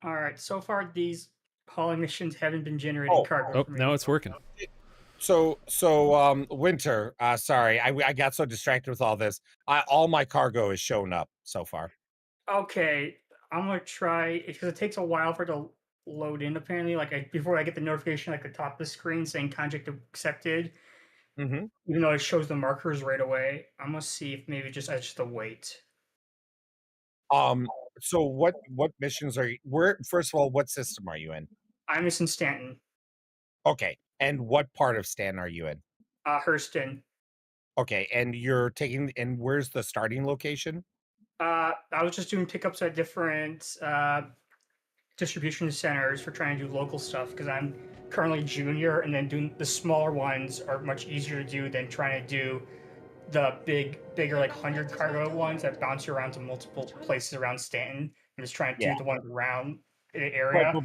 All right. So far, these hauling missions haven't been generating Oh, cargo Oh, for now me. it's working. Winter. Sorry, I got so distracted with all this. All my cargo is shown up so far. Okay, I'm gonna try because it takes a while for it to load in. Apparently, before I get the notification at the top of the screen saying contract accepted, Hmm. even though it shows the markers right away. I'm gonna see if maybe just I just have to wait. Um. So what missions are you? Where first of all, what system are you in? I'm missing Stanton, Okay, and what part of Stan are you in? Hurston. Okay, and you're taking. And where's the starting location? I was just doing pickups at different distribution centers for trying to do local stuff because I'm currently junior, and then doing the smaller ones are much easier to do than trying to do the bigger like 100 cargo ones that bounce you around to multiple places around Stanton. I'm just trying to Yeah, do the ones around the but area. but,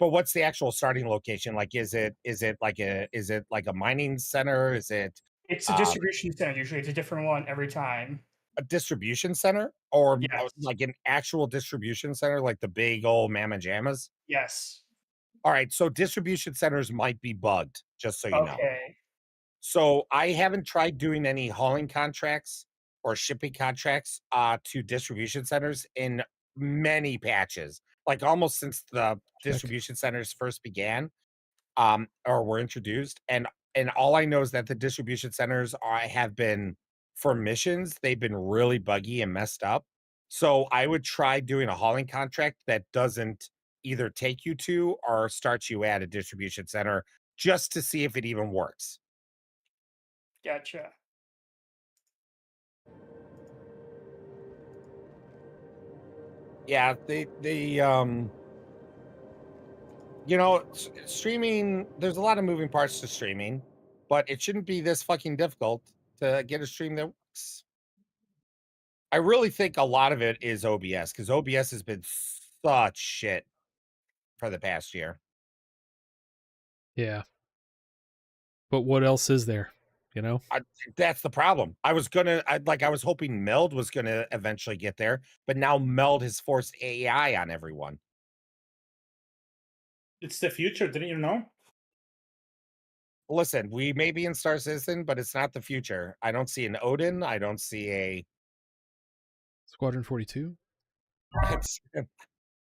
but what's the actual starting location? Like, is it like a mining center? Is it It's a um distribution center usually. It's a different one every time. a distribution center or Yes. like an actual distribution center, like the big old mamma jammas? Yes. All right, so distribution centers might be bugged, just so you know. Okay. So I haven't tried doing any hauling contracts or shipping contracts to distribution centers in many patches, like almost since the Check. distribution centers first began or were introduced. And all I know is that the distribution centers have been for missions, they've been really buggy and messed up. So I would try doing a hauling contract that doesn't either take you to or start you at a distribution center just to see if it even works. Gotcha. Yeah, streaming, there's a lot of moving parts to streaming, but it shouldn't be this fucking difficult to get a stream that works. I really think a lot of it is OBS because OBS has been such shit for the past year. Yeah. But what else is there? You know? I, that's the problem. I was hoping Meld was gonna eventually get there, but now Meld has forced AI on everyone. It's the future, didn't you know? Listen, we may be in Star Citizen, but it's not the future. I don't see an Odin. I don't see a. Squadron 42? I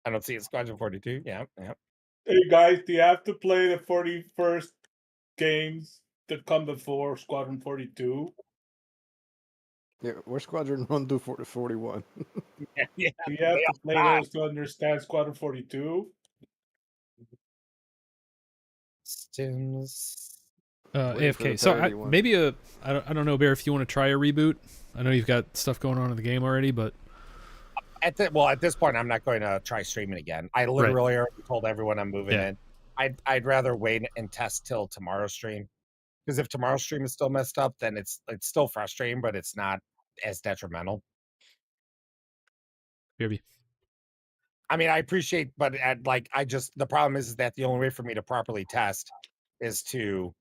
don't see a Squadron 42. Yeah, yeah. Hey guys, do you have to play the 41st games that come before Squadron 42? Yeah, we're Squadron 1 through 41. Yeah, yeah, Do you have they to play are not. those to understand Squadron 42? Stims. Waiting for the AFK. So parody one. maybe I don't know, Bear, if you want to try a reboot. I know you've got stuff going on in the game already, but At this point, I'm not going to try streaming again. I literally already told everyone I'm moving Yeah. in. I'd rather wait and test till tomorrow's stream because if tomorrow's stream is still messed up, then it's still frustrating, but it's not as detrimental. BRB. I mean, I appreciate, but the problem is that the only way for me to properly test is to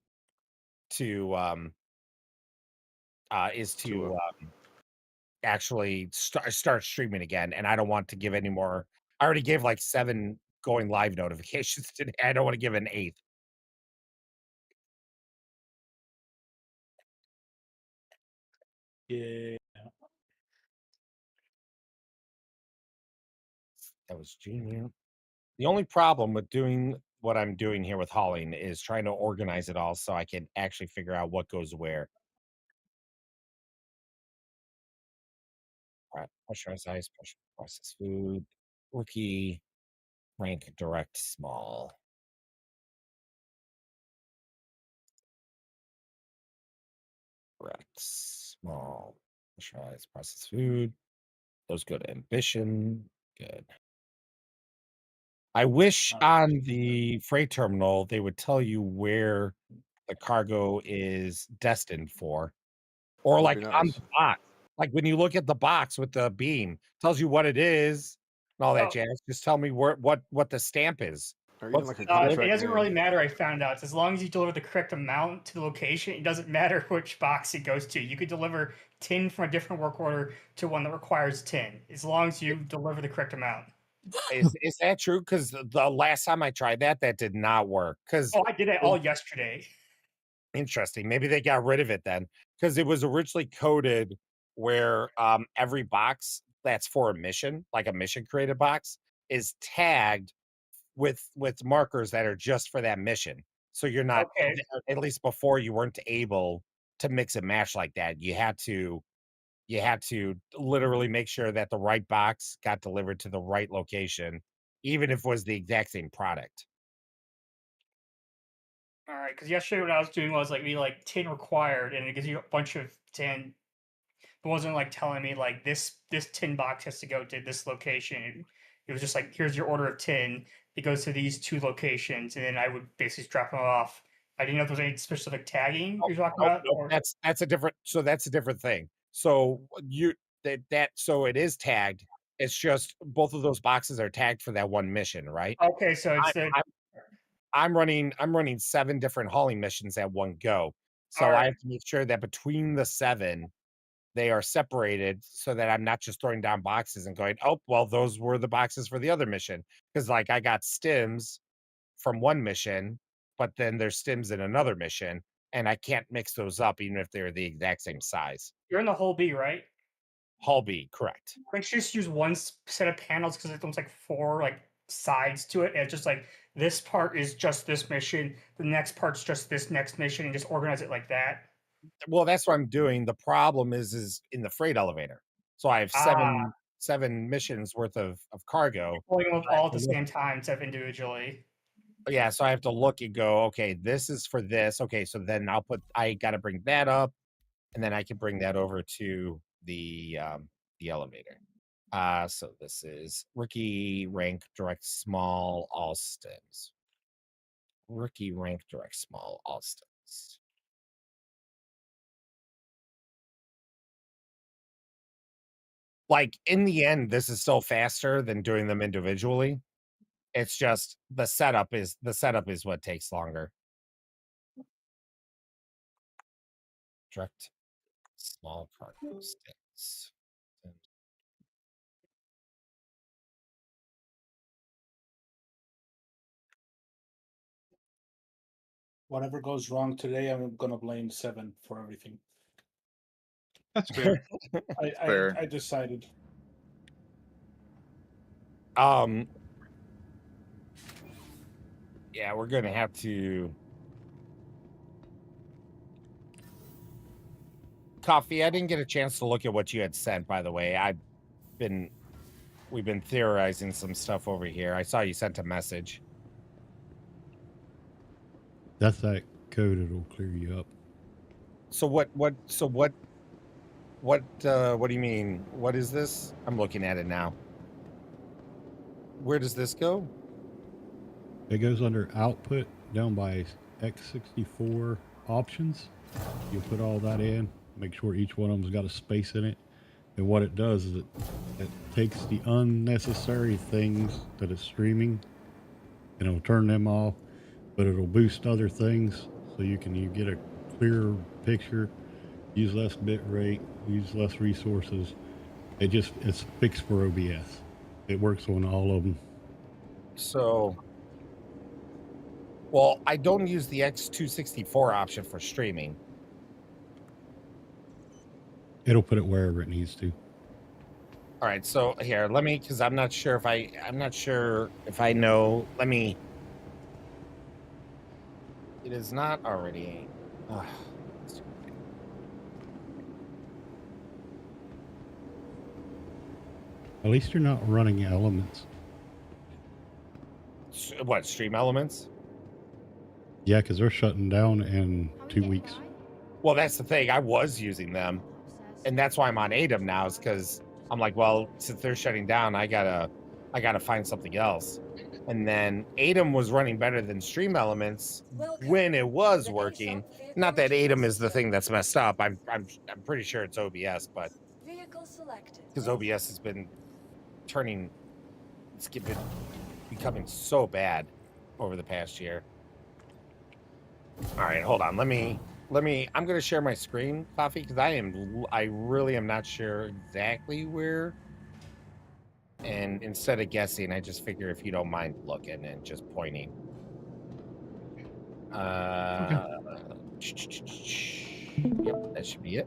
is to actually start streaming again, and I don't want to give any more. I already gave like 7 going live notifications today. I don't want to give an 8th. Yeah. That was junior. The only problem with doing what I'm doing here with hauling is trying to organize it all so I can actually figure out what goes where. All right, pressurized ice, pressure processed food, rookie, rank direct small. Direct small, pressurized processed food. Those go to ambition. Good. I wish on the freight terminal they would tell you where the cargo is destined for. Or That'd be like on nice. the box. Like when you look at the box with the beam, tells you what it is and all that Oh, jazz. Just tell me what the stamp is. Or even What's like a the it contract doesn't name. really matter. I found out as long as you deliver the correct amount to the location, it doesn't matter which box it goes to. You could deliver tin from a different work order to one that requires tin, as long as you deliver the correct amount. Is that true? Because the last time I tried that, that did not work. Because Oh, I did it all yesterday. interesting. Maybe they got rid of it then, because it was originally coded where every box that's for a mission, like a mission created box, is tagged with markers that are just for that mission. So you're not, Okay. at least before, you weren't able to mix and match like that. You had to literally make sure that the right box got delivered to the right location, even if it was the exact same product. All right. Because yesterday what I was doing was like we like 10 required, and it gives you a bunch of 10. It wasn't like telling me like this tin box has to go to this location. It was just like here's your order of 10. It goes to these 2 locations, and then I would basically drop them off. I didn't know if there was any specific tagging you're talking Nope, about, nope, or that's a different thing. So you so it is tagged. It's just both of those boxes are tagged for that one mission, right? okay. So I, it's the I I'm running 7 different hauling missions at one go. all So I right. have to make sure that between the 7 they are separated so that I'm not just throwing down boxes and going, "Oh, well, those were the boxes for the other mission." Because like I got stims from one mission, but then there's stims in another mission, and I can't mix those up even if they're the exact same size. You're in the whole B, right? Hull B, correct. Like just use one set of panels because it's almost like 4 like sides to it. And it's just like this part is just this mission, the next part's just this next mission, and just organize it like that. Well, that's what I'm doing. The problem is in the freight elevator. So I have Ah, seven missions worth of cargo. pulling them all at To the look- same time instead of individually. Yeah, so I have to look and go, okay, this is for this. Okay, so then I gotta bring that up, and then I can bring that over to the elevator. So this is rookie rank direct small all stims. Rookie rank direct small all stims. Like in the end, this is still faster than doing them individually. It's just the setup is what takes longer. Direct small cargo sticks. Whatever goes wrong today, I'm gonna blame 7 for everything. That's fair. Fair. I decided. Um yeah, we're gonna have to Coffee, I didn't get a chance to look at what you had sent, by the way. We've been theorizing some stuff over here. I saw you sent a message. That's that code. It'll clear you up. So what do you mean? What is this? I'm looking at it now. Where does this go? It goes under output down by x64 options. You'll put all that in. Make sure each one of them's got a space in it. And what it does is it takes the unnecessary things that it's streaming and it'll turn them off, but it'll boost other things so you get a clearer picture, use less bit rate, use less resources. It's fixed for OBS. It works on all of them. So, well, I don't use the X264 option for streaming. It'll put it wherever it needs to. All right, so here, let me, because I'm not sure if I know. Let me. It is not already. At least you're not running elements. What, Stream Elements? Yeah, because they're shutting down in 2 weeks. Well, that's the thing. I was using them, and that's why I'm on ADEM now. Is because I'm like, well, since they're shutting down, I gotta find something else. And then ADEM was running better than Stream Elements when it was working. Not that ADEM is the thing that's messed up. I'm pretty sure it's OBS, but because OBS has been becoming so bad over the past year. All right, hold on. Let me. I'm gonna share my screen, Coffee, because I really am not sure exactly where And instead of guessing, I just figure if you don't mind looking and just pointing. Yep, that should be it.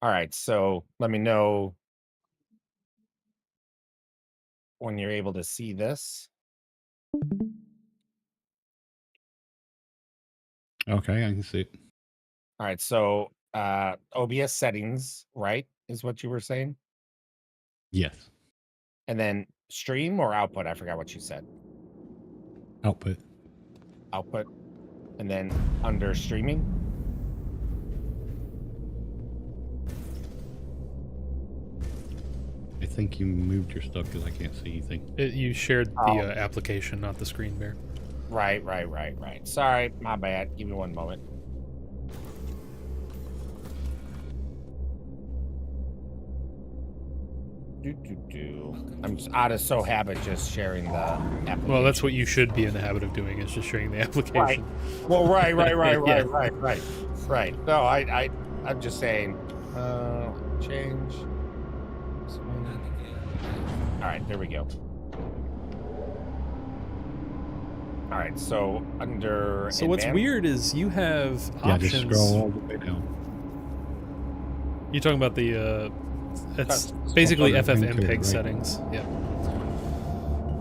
All right, so let me know when you're able to see this. Okay, I can see it. All right, so OBS settings, right, is what you were saying? Yes. And then stream or output? I forgot what you said. Output. Output. And then under streaming. I think you moved your stuff because I can't see anything. You shared the Oh. application, not the screen, Bear. Right. Sorry, my bad. Give me one moment. I'm out of habit just sharing the application. Well, that's what you should be in the habit of doing, is just sharing the application. Well, right. Yeah. Right. No, I'm just saying. Change. All right, there we go. All right, so under. So what's weird is you have Yeah, options. just scroll all the way down. You're talking about the it's Custom- basically Custom FFmpeg encoder, right? settings. Yeah.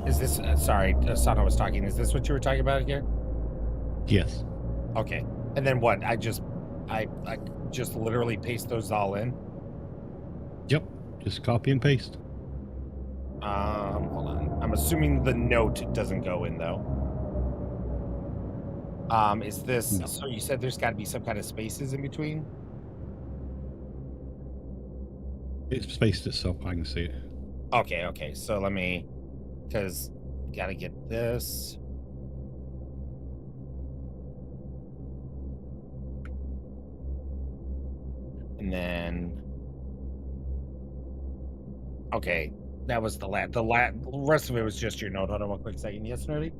Is this? Sorry, Sana was talking. Is this what you were talking about here? Yes. Okay. And then what? I just literally paste those all in. Yep. Just copy and paste. Hold on. I'm assuming the note doesn't go in though. Is this? No. So you said there's got to be some kind of spaces in between. It spaced itself. I can see it. Okay. So let me, because gotta get this. And then, okay, that was the rest of it was just your note. Hold on one quick second. Yes, Nerdy?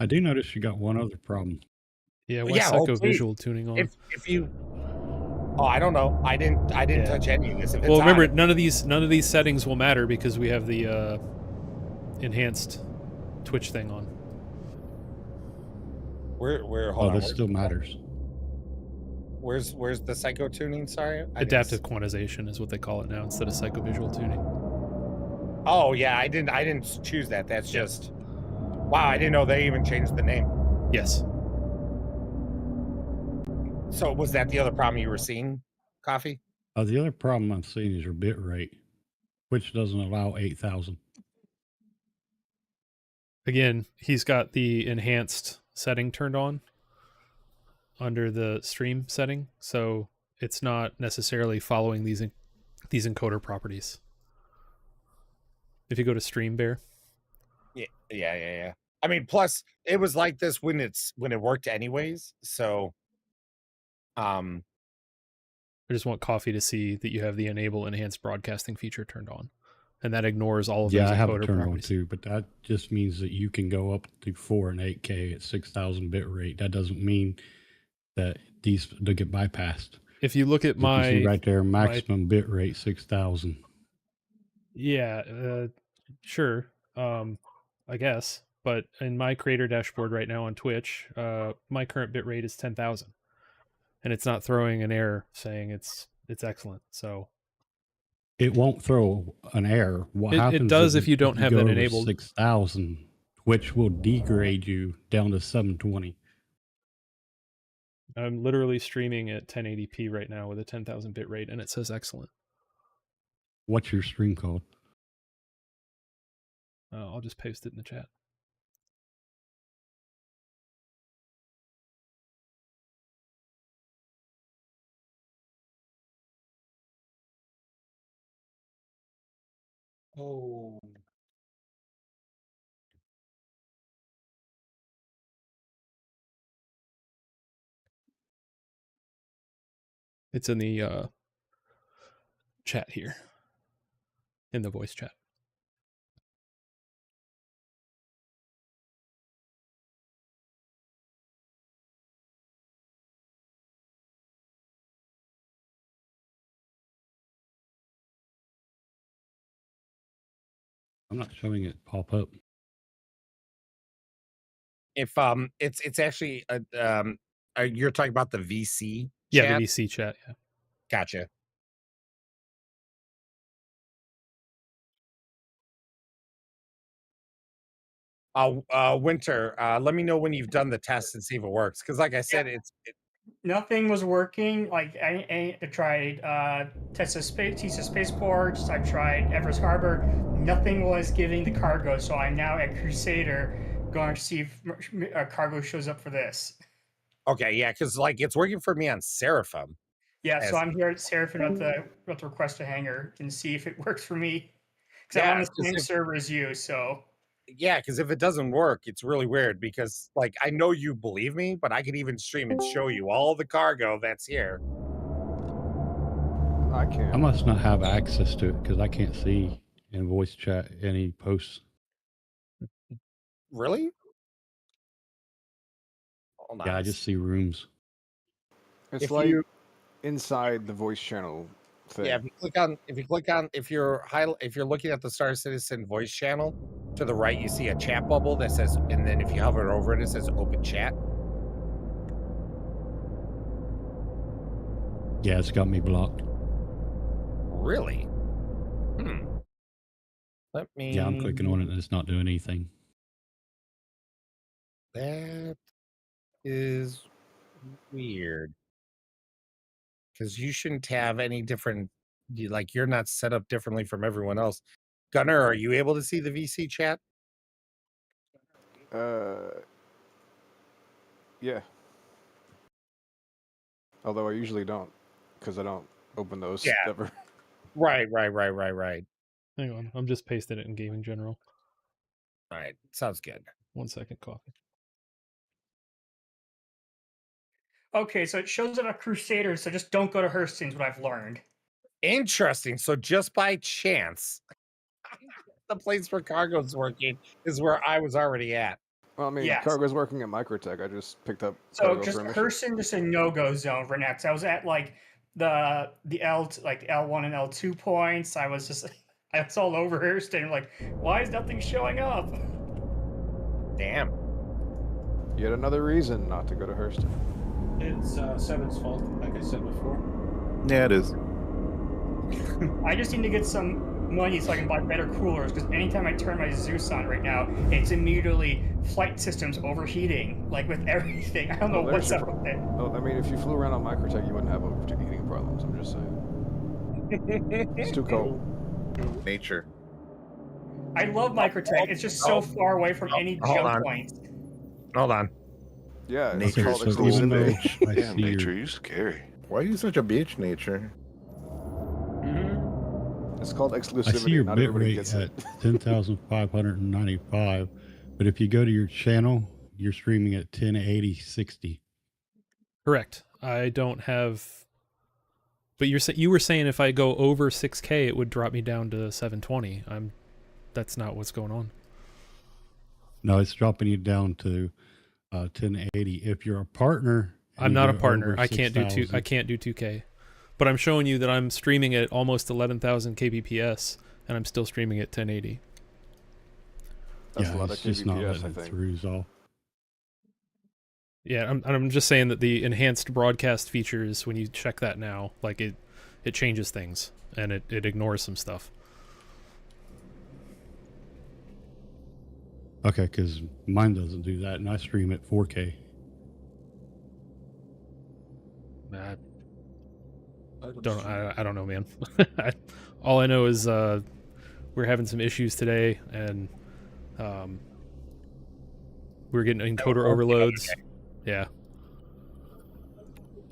I do notice you got one other problem. Yeah, why Yeah, oh, please. psycho-visual tuning on? If you, oh, I don't know. I didn't Yeah. touch any of this. If it's Well, remember, on, none of these settings will matter because we have the enhanced Twitch thing on. hold Oh, on. this still matters. Where's the psycho tuning? Sorry, I didn't Adaptive quantization is what they call it now instead of psycho-visual tuning. Oh yeah, I didn't choose that. That's just, wow, I didn't know they even changed the name. Yes. So was that the other problem you were seeing, Coffee? The other problem I'm seeing is your bit rate, which doesn't allow 8,000. Again, he's got the enhanced setting turned on under the stream setting, so it's not necessarily following these encoder properties. If you go to Stream Bear, Yeah. I mean, plus it was like this when it worked anyways. So, I just want Coffee to see that you have the enable enhanced broadcasting feature turned on, and that ignores all of these Yeah, I have it encoder turned on properties. too, but that just means that you can go up to 4 and 8K at 6,000 bit rate. That doesn't mean that these don't get bypassed. If you look at You can see my right there, maximum bit rate 6,000. yeah, sure, I guess, but in my creator dashboard right now on Twitch, my current bit rate is 10,000, and it's not throwing an error saying it's excellent. So It won't throw an error. What It happens does is if you don't have go that over enabled. 6,000, which will degrade you down to 720. I'm literally streaming at 1080p right now with a 10,000 bit rate, and it says excellent. What's your stream called? I'll just paste it in the chat. Oh. It's in the chat here, in the voice chat. I'm not showing it pop up. If it's actually you're talking about the VC Yeah, chat? the VC chat. Yeah. Gotcha. Winter, let me know when you've done the test and see if it works. Because like I said, Nothing was working. Like I tried Tessa Spaceports. I tried Everest Harbor. Nothing was giving the cargo. So I'm now at Crusader, going to see if cargo shows up for this. okay, yeah, because like it's working for me on Seraphim. Yeah, so As- I'm here at Seraphim at the request a hangar and see if it works for me. Because Yeah, I'm on the 'cause same if- server as you. So Yeah, because if it doesn't work, it's really weird. Because like I know you believe me, but I could even stream and show you all the cargo that's here. I can't. I must not have access to it because I can't see in voice chat any posts. Really? Hold on. Yeah, I just see rooms. It's if like you- inside the voice channel thing. Yeah, if you're looking at the Star Citizen voice channel, to the right you see a chat bubble that says, and then if you hover over it, it says open chat. Yeah, it's got me blocked. Really? Let me. Yeah, I'm clicking on it and it's not doing anything. That is weird. Because you shouldn't have any different. You're not set up differently from everyone else. Gunnar, are you able to see the VC chat? Yeah. Although I usually don't, because I don't open those Yeah. ever. Right. Hang on, I'm just pasting it in Gaming General. All right, sounds good. 1 second, coffee. okay, so it shows up at Crusader. So just don't go to Hurston's. What I've learned. Interesting. So just by chance, the place where cargo's working is where I was already at. Well, I mean, Yes. cargo's working at Microtech. I just picked up So cargo just for a mission. Hurston, just a no-go zone for next. I was at like the L1 and L2 points. I was all over Hurston. Like, why is nothing showing up? Damn. Yet another reason not to go to Hurston. It's Seven's fault, like I said before. Yeah, it is. I just need to get some money so I can buy better coolers, because anytime I turn my Zeus on right now, it's immediately flight systems overheating, like with everything. I don't know there's what's your up with it. Oh, I mean, if you flew around on Microtech, you wouldn't have overheating problems. I'm just saying. It's too cold. Nature. I love Microtech. It's just so far away from any Hold jump on. points. Hold on. Yeah, it's Nature called is so even though exclusivity. I Damn, see nature, your, you scary. Why are you such a bitch, nature? It's called I exclusivity. see your Not bit everybody rate gets at it. 10,595, but if you go to your channel, you're streaming at 1080 60. Correct. I don't have. But you were saying if I go over 6K, it would drop me down to 720. That's not what's going on. No, it's dropping you down to 1080. If you're a partner, and I'm you not a go partner. over I can't do 2K. But I'm showing you that I'm streaming at almost 11,000 kbps, and I'm still streaming at 1080. That's yeah, a lot it's of just not kbps, letting I it think. through, Zal. Yeah, I'm just saying that the enhanced broadcast features, when you check that now, like it changes things and it ignores some stuff. Okay, because mine doesn't do that, and I stream at 4K. I don't know, man. All I know is we're having some issues today, and we're getting encoder overloads. Yeah.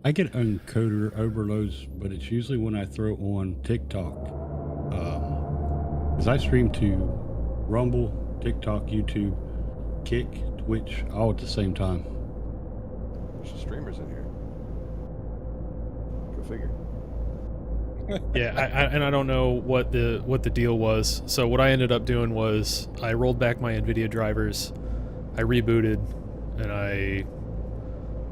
I get encoder overloads, but it's usually when I throw on TikTok. Because I stream to Rumble, TikTok, YouTube, Kick, Twitch, all at the same time. There's some streamers in here. Go figure. Yeah, I don't know what the deal was. So what I ended up doing was I rolled back my NVIDIA drivers, I rebooted, and I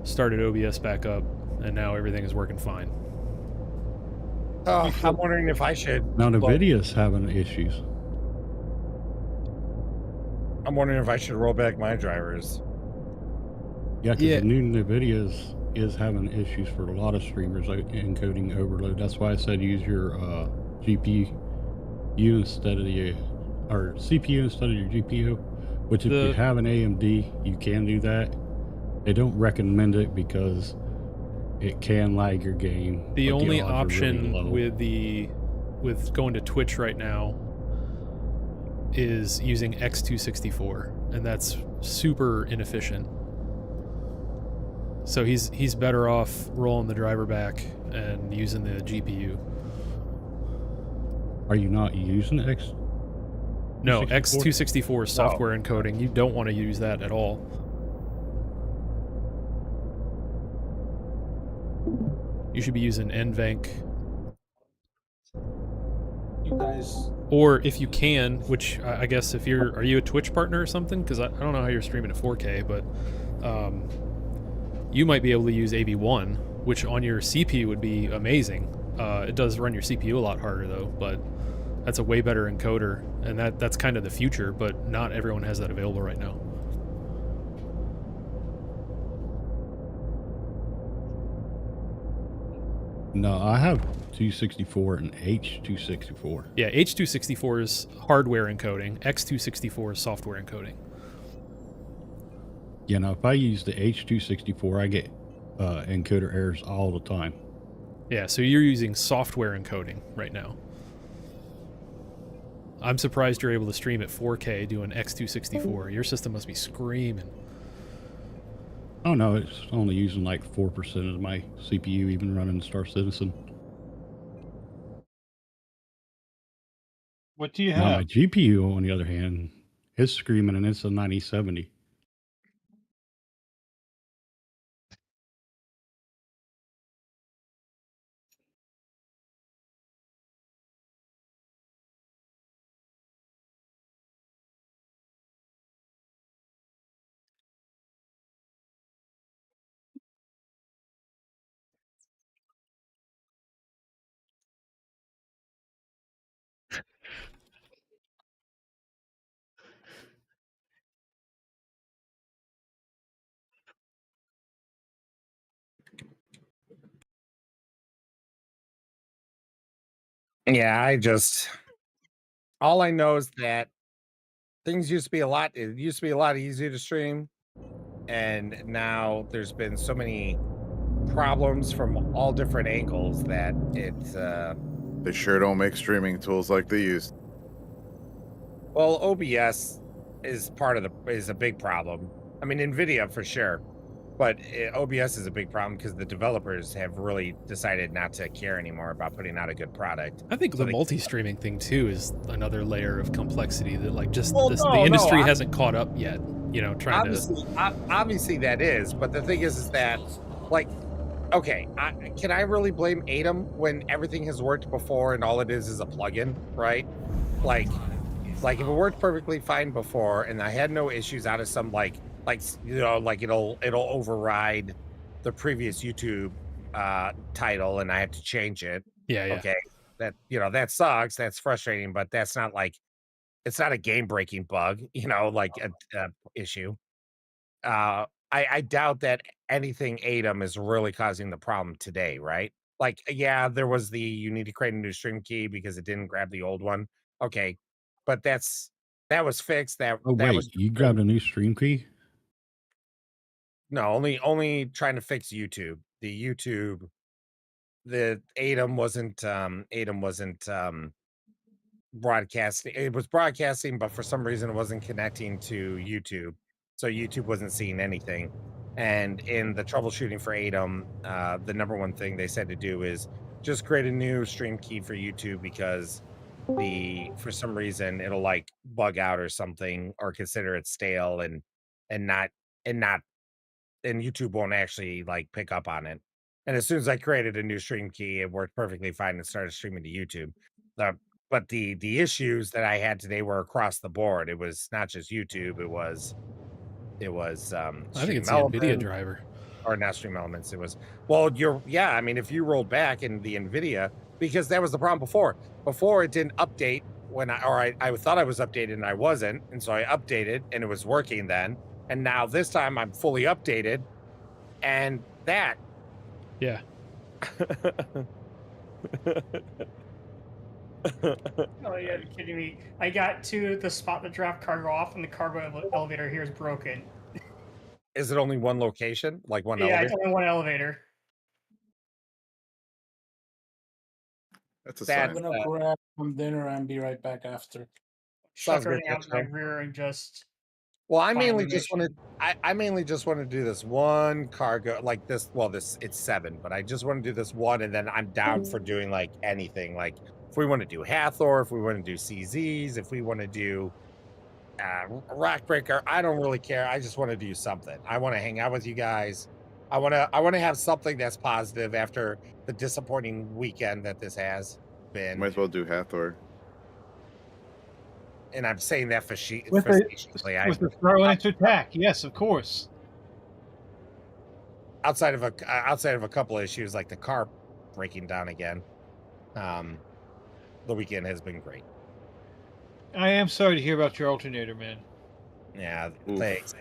started OBS back up, and now everything is working fine. I'm wondering if I should. Now, look- NVIDIA's having issues. I'm wondering if I should roll back my drivers. Yeah, because Yeah. the new NVIDIA is having issues for a lot of streamers, like encoding overload. That's why I said use your GPU instead of or CPU instead of your GPU. Which if you The- have an AMD, you can do that. They don't recommend it because it can lag your game. The but only odds are really option low. with going to Twitch right now is using X264, and that's super inefficient. So he's better off rolling the driver back and using the GPU. Are you not using X? No, 264? X264 is software encoding. You don't want to use that at all. You should be using NVENC. You guys, Or if you can, which I guess if are you a Twitch partner or something? Because I don't know how you're streaming at 4K, but you might be able to use AV1, which on your CPU would be amazing. It does run your CPU a lot harder though, but that's a way better encoder, and that's kind of the future, but not everyone has that available right now. No, I have 264 and H264. Yeah, H264 is hardware encoding, X264 is software encoding. Yeah, now if I use the H264, I get encoder errors all the time. Yeah, so you're using software encoding right now. I'm surprised you're able to stream at 4K doing X264. Your system must be screaming. Oh no, it's only using like 4% of my CPU, even running Star Citizen. what do you Now my have? GPU, on the other hand, is screaming, and it's a 9070. Yeah, all I know is that things used to be it used to be a lot easier to stream, and now there's been so many problems from all different angles that it's They sure don't make streaming tools like they used. well, OBS is is a big problem. I mean, NVIDIA for sure, but OBS is a big problem because the developers have really decided not to care anymore about putting out a good product. I think So the they- multi-streaming thing too is another layer of complexity that like just Well, the no, industry I- hasn't caught up yet. You know, trying Obviously that is, but the thing is that, like, okay, can I really blame Atom when everything has worked before and all it is a plugin, right? Like if it worked perfectly fine before and I had no issues out of some like you know, like it'll override the previous YouTube title and I have to change it. yeah. Okay, that, you know, that sucks. That's frustrating, but that's not like, it's not a game breaking bug, you know, like a issue. I doubt that anything Atom is really causing the problem today, right? Like, yeah, there was you need to create a new stream key because it didn't grab the old one. Okay, but that was fixed. That Oh that wait, was you grabbed a new stream key? no, only trying to fix YouTube. The Atom wasn't broadcasting. It was broadcasting, but for some reason it wasn't connecting to YouTube, so YouTube wasn't seeing anything. And in the troubleshooting for Atom, the number one thing they said to do is just create a new stream key for YouTube because for some reason it'll like bug out or something or consider it stale and not and not and YouTube won't actually like pick up on it. And as soon as I created a new stream key, it worked perfectly fine and started streaming to YouTube. But the issues that I had today were across the board. It was not just YouTube. It was I think it's the Stream NVIDIA Elements, driver. or not Stream Elements. It was I mean, if you rolled back in the NVIDIA, because that was the problem before. Before it didn't update I thought I was updated and I wasn't, and so I updated and it was working then, and now this time I'm fully updated, and that. Yeah. Oh, yeah, you're kidding me. I got to the spot to drop cargo off, and the cargo elevator here is broken. Is it only one location, like one Yeah, it's elevator? only one elevator. That's a That- I'm sign. gonna grab some dinner and be right back after. Sounds Shut good, everything out to my Metro. rear and just. Well, I Fine mainly with just me. wanted. I mainly just want to do this one cargo, like this. Well, it's 7, but I just want to do this one, and then I'm down for doing like anything. Like if we want to do Hathor, if we want to do CZs, if we want to do Rockbreaker, I don't really care. I just want to do something. I want to hang out with you guys. I want to have something that's positive after the disappointing weekend that this has been. Might as well do Hathor. And I'm saying that With facetiously. With the Starlance attack, yes, of course. Outside of a couple of issues like the car breaking down again, the weekend has been great. I am sorry to hear about your alternator, man. Yeah, Oof. thanks.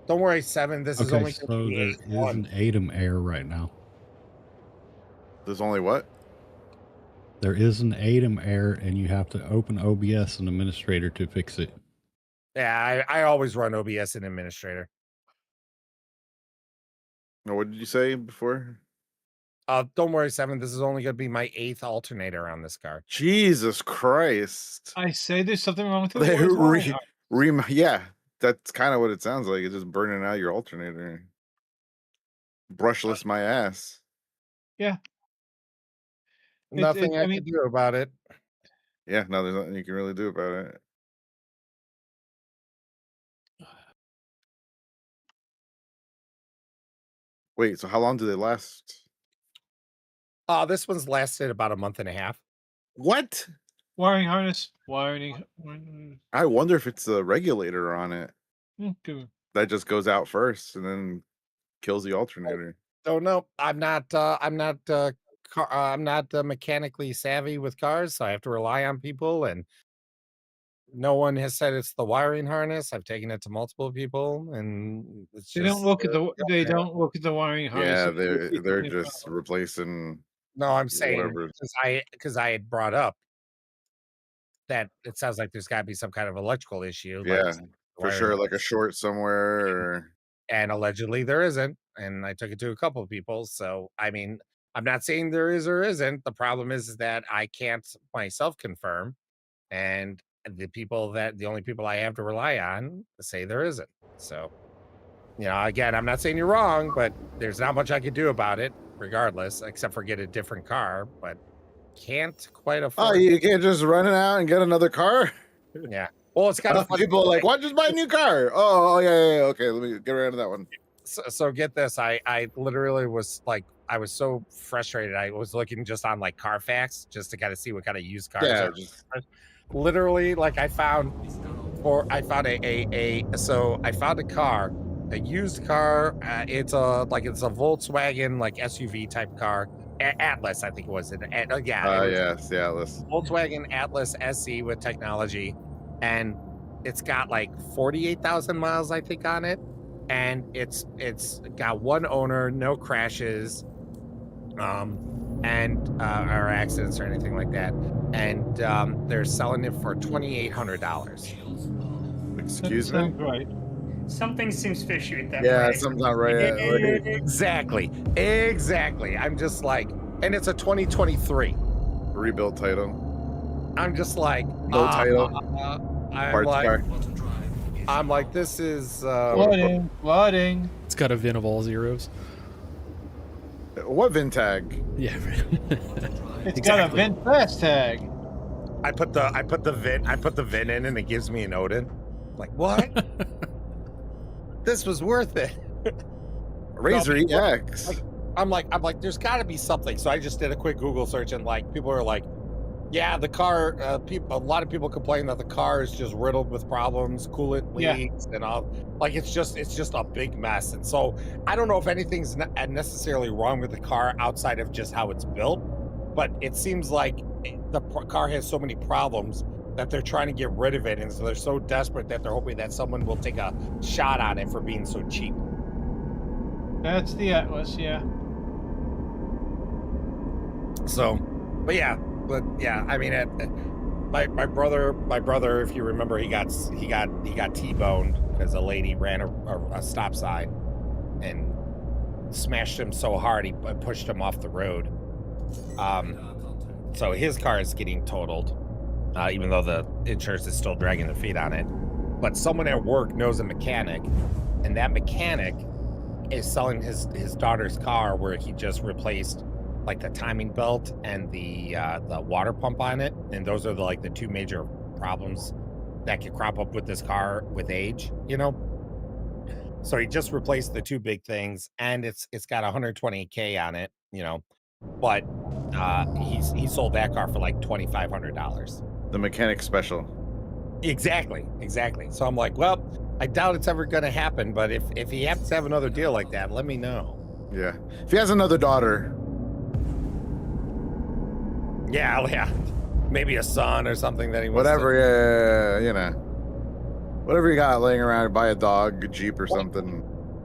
Don't worry, 7. This is Okay, only so gonna be there 8th is one. an ATEM error right now. There's only what? There is an ATEM error, and you have to open OBS and administrator to fix it. Yeah, I always run OBS in Administrator. No, what did you say before? Don't worry, 7. This is only going to be my 8th alternator on this car. Jesus Christ. I say there's something wrong with the They wiring. yeah, that's kind of what it sounds like. It's just burning out your alternator. Brushless my ass. Nothing I I mean- can do about it. Yeah, no, there's nothing you can really do about it. Wait, so how long do they last? This one's lasted about a month and a half. What? Wiring harness. Wiring. I wonder if it's the regulator on it Okay. that just goes out first and then kills the alternator. So no, I'm not mechanically savvy with cars, so I have to rely on people, and no one has said it's the wiring harness. I've taken it to multiple people, and it's They just don't look at the. They don't look at the wiring harness. Yeah, They look at they're the just problem. replacing. no. I'm saying Whatever. because I had brought up that it sounds like there's got to be some kind of electrical issue. Yeah, like for sure, like a short somewhere. Or and allegedly there isn't. And I took it to a couple of people. So I mean, I'm not saying there is or isn't. The problem is that I can't myself confirm, and the only people I have to rely on say there isn't. So, again, I'm not saying you're wrong, but there's not much I can do about it, regardless, except for get a different car. But can't quite oh, afford. you can't just run it out and get another car. Yeah. Well, it's kind of People are like, why just buy a new car? Oh, yeah. Okay, let me get around to that one. So get this. I literally was like, I was so frustrated. I was looking just on like Carfax just to kind of see what kind of used cars. Yeah, are. Literally, like I found a car, a used car. It's a Volkswagen like SUV type car. Atlas, I think it was. Yes, the Atlas. Volkswagen Atlas SE with technology, and it's got like 48,000 miles, I think, on it, and it's got one owner, no crashes, or accidents or anything like that, and they're selling it for $2,800. Excuse me. Sounds right. Something seems fishy with that. Yeah, price. something's not right. Exactly. I'm just like, and it's a 2023. Rebuilt title. I'm just like, No title. I'm like, this is Flooding. It's got a VIN of all zeros. What VIN tag? Yeah. It's got a vent fast tag. I put the VIN in, and it gives me an Odin. Like, what? This was worth it. Razor No, EX. I'm like, there's got to be something. So I just did a quick Google search, and like, people are like, yeah, the car. A lot of people complain that the car is just riddled with problems, coolant leaks, and all. Like, it's just a big mess. And so I don't know if anything's necessarily wrong with the car outside of just how it's built, but it seems like the car has so many problems that they're trying to get rid of it, and so they're so desperate that they're hoping that someone will take a shot on it for being so cheap. That's the Atlas, yeah. So, but yeah, I mean, my brother, if you remember, he got T-boned because a lady ran a stop sign and smashed him so hard he pushed him off the road. So his car is getting totaled, even though the insurance is still dragging their feet on it. But someone at work knows a mechanic, and that mechanic is selling his daughter's car, where he just replaced like the timing belt and the water pump on it, and those are the two major problems that could crop up with this car with age, you know. So he just replaced the two big things, and it's got 120K on it, you know. But he sold that car for like $2,500. The mechanic special. Exactly. So I'm like, well, I doubt it's ever going to happen, but if he happens to have another deal like that, let me know. Yeah. If he has another daughter. Yeah. Maybe a son or something that he wants Whatever, yeah, you know. Whatever you got laying around, buy a dog, a Jeep or something.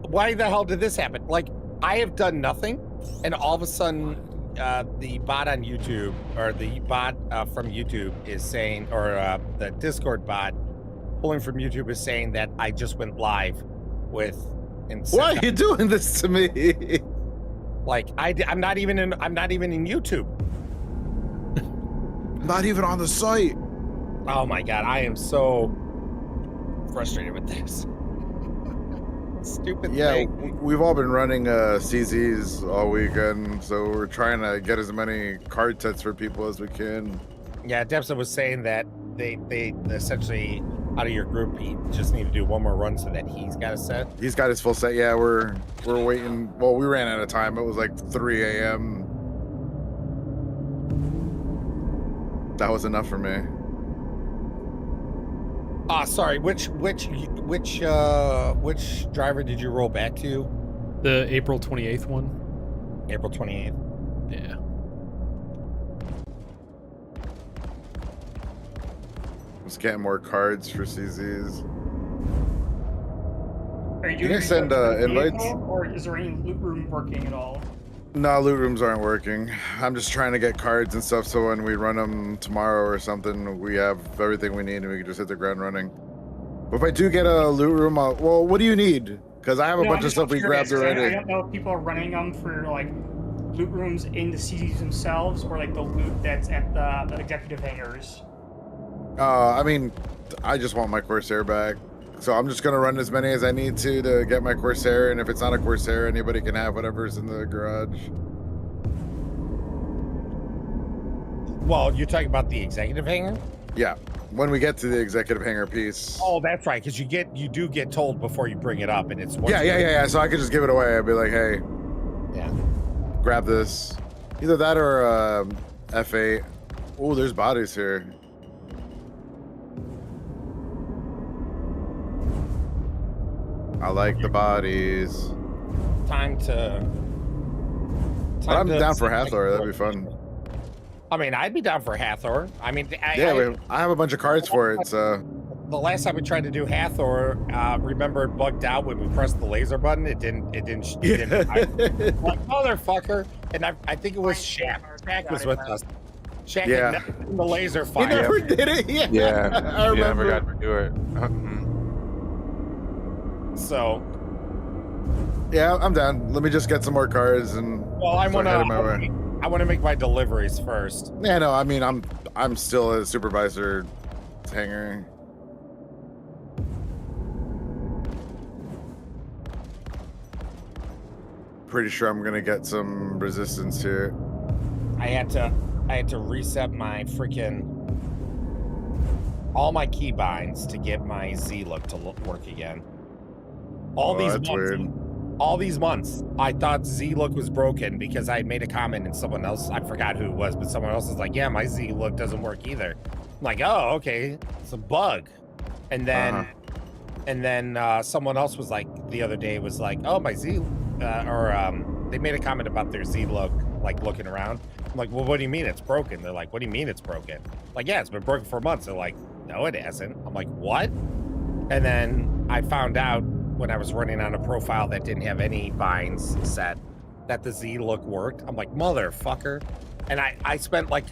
Why the hell did this happen? Like, I have done nothing, and all of a sudden, the bot on YouTube, or the bot from YouTube is saying, or the Discord bot pulling from YouTube is saying that I just went live with. Why are you doing this to me? Like, I'm not even in YouTube. Not even on the site. Oh my god, I am so frustrated with this. Stupid thing. We've all been running CZs all weekend, so we're trying to get as many card sets for people as we can. Yeah, Debsa was saying that they essentially, out of your group, he just need to do one more run so that he's got a set. He's got his full set. Yeah, we're waiting. Well, we ran out of time. It was like 3 a.m. That was enough for me. Sorry. Which driver did you roll back to? The April 28th one. April 28th. Yeah. Just getting more cards for CZs. Are you You doing can send invites. or is there any loot room working at all? No, loot rooms aren't working. I'm just trying to get cards and stuff so when we run them tomorrow or something, we have everything we need and we can just hit the ground running. But if I do get a loot room, well, what do you need? Because I have a bunch of stuff we grabbed I already. don't know if people are running them for like loot rooms in the CZs themselves or like the loot that's at the executive hangars. I mean, I just want my Corsair back. So I'm just going to run as many as I need to get my Corsair. And if it's not a Corsair, anybody can have whatever's in the garage. Well, you're talking about the executive hangar? Yeah. When we get to the executive hangar piece. Oh, that's right. Because you do get told before you bring it up, and it's Yeah. So I could just give it away. I'd be like, hey, yeah, grab this. Either that or F8. Oh, there's bodies here. I like the bodies. Time to. But I'm down for Hathor. That'd be fun. I mean, I'd be down for Hathor. I mean, I have a bunch of cards for it. So the last time we tried to do Hathor, remember it bugged out when we pressed the laser button. It didn't. Like, motherfucker! And I think it was Shaq. Shaq was with us. Shaq had never done the laser he fire. never did it. Yeah, I remember. never got to do it. So, yeah, I'm down. Let me just get some more cards and. well, I start heading my way. want to make my deliveries first. Yeah, no, I mean, I'm still a supervisor hangar. Pretty sure I'm gonna get some resistance here. I had to reset my freaking all my keybinds to get my Z look to work again. All these months, I thought Z look was broken because I made a comment and someone else, I forgot who it was, but someone else was like, yeah, my Z look doesn't work either. I'm like, oh, okay, it's a bug. And then, someone else was like, the other day was like, oh, my Z, they made a comment about their Z look, like looking around. I'm like, well, what do you mean it's broken? They're like, what do you mean it's broken? Like, yeah, it's been broken for months. They're like, no, it hasn't. I'm like, what? And then I found out when I was running on a profile that didn't have any binds set that the Z look worked. I'm like, motherfucker. And I spent like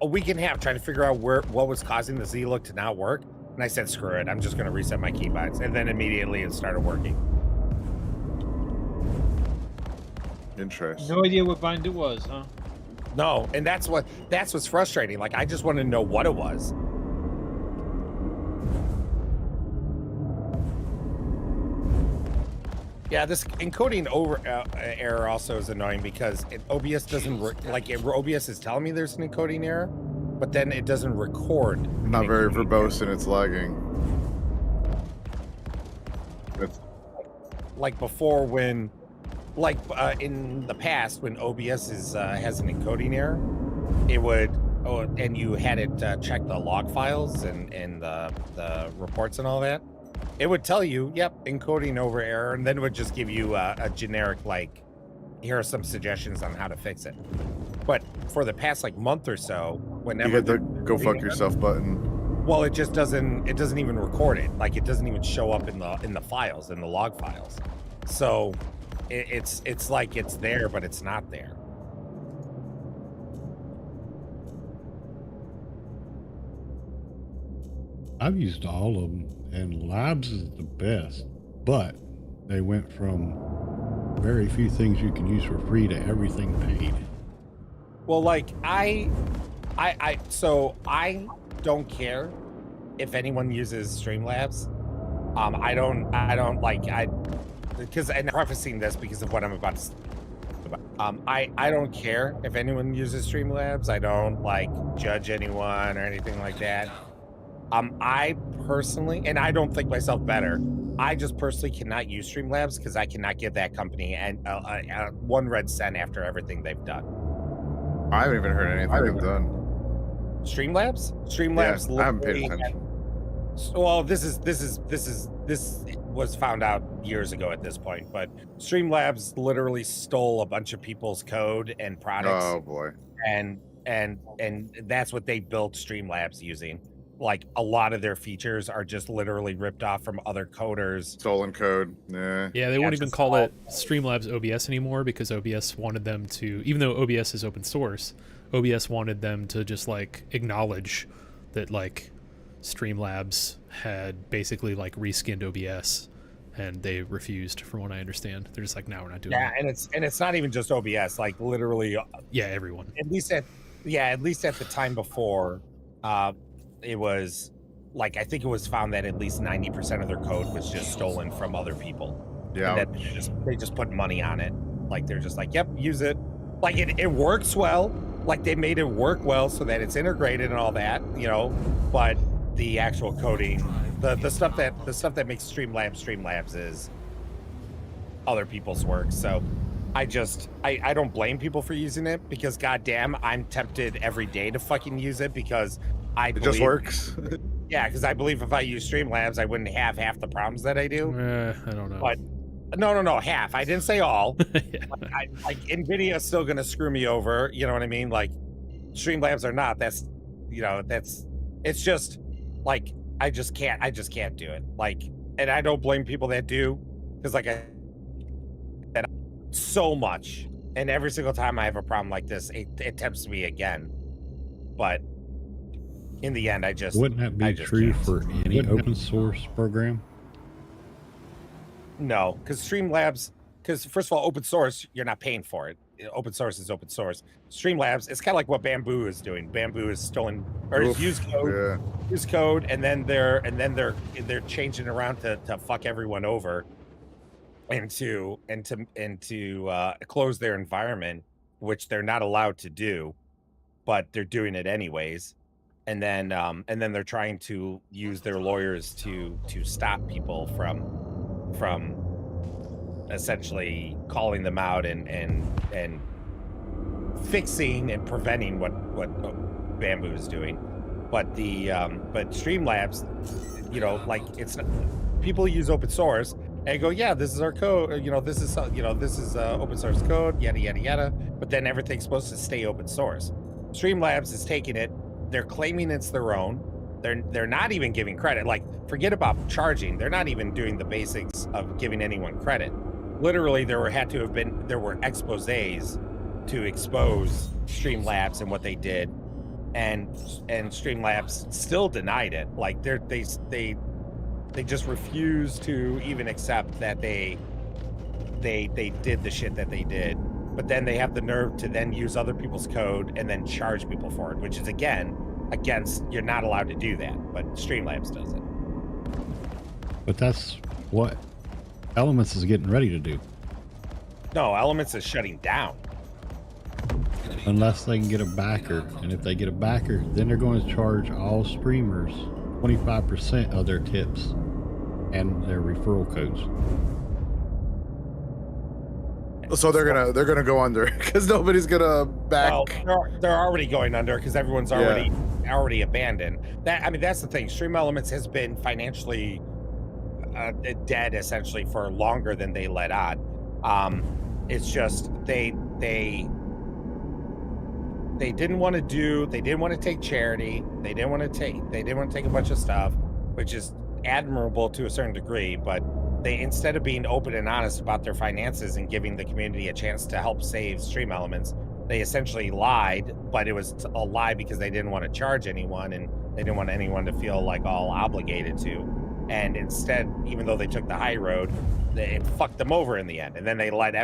a week and a half trying to figure out what was causing the Z look to not work. And I said, screw it. I'm just going to reset my keybinds. And then immediately it started working. Interesting. No idea what bind it was, huh? No, and that's what's frustrating. Like, I just wanted to know what it was. Yeah, this encoding over error also is annoying because OBS doesn't OBS is telling me there's an encoding error, but then it doesn't record. Not very verbose and it's lagging. It's, like before when, like in the past when OBS has an encoding error, it would, and you had it check the log files and the reports and all that. It would tell you, yep, encoding over error, and then it would just give you a generic, like, here are some suggestions on how to fix it. But for the past, like, month or so, whenever... you get the go fuck yourself button. Well, it just doesn't even record it. Like, it doesn't even show up in the files, in the log files. So, it's like it's there, but it's not there. I've used all of them, and Labs is the best, but they went from very few things you can use for free to everything paid. Well, like so I don't care if anyone uses Streamlabs. I don't like because, and prefacing this because of what I'm about to say. I don't care if anyone uses Streamlabs. I don't like judge anyone or anything like that. I personally, and I don't think myself better, I just personally cannot use Streamlabs because I cannot give that company and one red cent after everything they've done. I haven't even heard anything they've done. Streamlabs? Streamlabs. Yeah, I haven't paid attention. Well, this was found out years ago at this point, but Streamlabs literally stole a bunch of people's code and products. Oh boy. And that's what they built Streamlabs using. Like, a lot of their features are just literally ripped off from other coders. Stolen code. Yeah. Yeah, they won't even call it Streamlabs OBS anymore because OBS wanted them to, even though OBS is open source, OBS wanted them to just like acknowledge that like Streamlabs had basically like reskinned OBS, and they refused, from what I understand. They're just like, no, we're not doing that. Yeah, and it's not even just OBS, like literally. Yeah, everyone. At least at the time before, it was like, I think it was found that at least 90% of their code was just stolen from other people. Yeah. And that they just put money on it. Like, they're just like, yep, use it. Like, it works well. Like, they made it work well so that it's integrated and all that, you know, but the actual coding, the stuff that makes Streamlabs is other people's work. So I don't blame people for using it because goddamn, I'm tempted every day to fucking use it because it just works. Yeah, because I believe if I use Streamlabs, I wouldn't have half the problems that I do. I don't know. But no, half. I didn't say all. Yeah. Like NVIDIA is still gonna screw me over. You know what I mean? Like, Streamlabs are not. That's, you know, it's just like I just can't do it. Like, and I don't blame people that do, because like that so much, and every single time I have a problem like this, it tempts me again. But in the end, wouldn't that be true can't. for any open source program? No, because Streamlabs, because first of all, open source, you're not paying for it. Open source is open source. Streamlabs, it's kind of like what Bamboo is doing. Bamboo is stolen or is used code, and then they're changing around to fuck everyone over, and to close their environment, which they're not allowed to do, but they're doing it anyways. And then they're trying to use their lawyers to stop people from essentially calling them out and fixing and preventing what Bamboo is doing. But but Streamlabs, you know, like, it's not, people use open source, and go, yeah, this is our code. This is this is open source code, yada yada yada. But then everything's supposed to stay open source. Streamlabs is taking it. They're claiming it's their own. They're not even giving credit. Like, forget about charging. They're not even doing the basics of giving anyone credit. Literally, there were exposés to expose Streamlabs and what they did, and Streamlabs still denied it. Like, they just refuse to even accept that they did the shit that they did. But then they have the nerve to then use other people's code and then charge people for it, which is again against, you're not allowed to do that, but Streamlabs does it. But that's what Elements is getting ready to do. No, Elements is shutting down. Unless they can get a backer. And if they get a backer, then they're going to charge all streamers 25% of their tips and their referral codes. So they're gonna go under because nobody's gonna back. Well, they're already going under because everyone's already abandoned. That's the thing. Stream Elements has been financially dead essentially for longer than they let on. It's just they didn't want to take charity. They didn't want to take a bunch of stuff, which is admirable to a certain degree, but they, instead of being open and honest about their finances and giving the community a chance to help save Stream Elements, they essentially lied, but it was a lie because they didn't want to charge anyone and they didn't want anyone to feel like all obligated to. And instead, even though they took the high road, it fucked them over in the end. And then they laid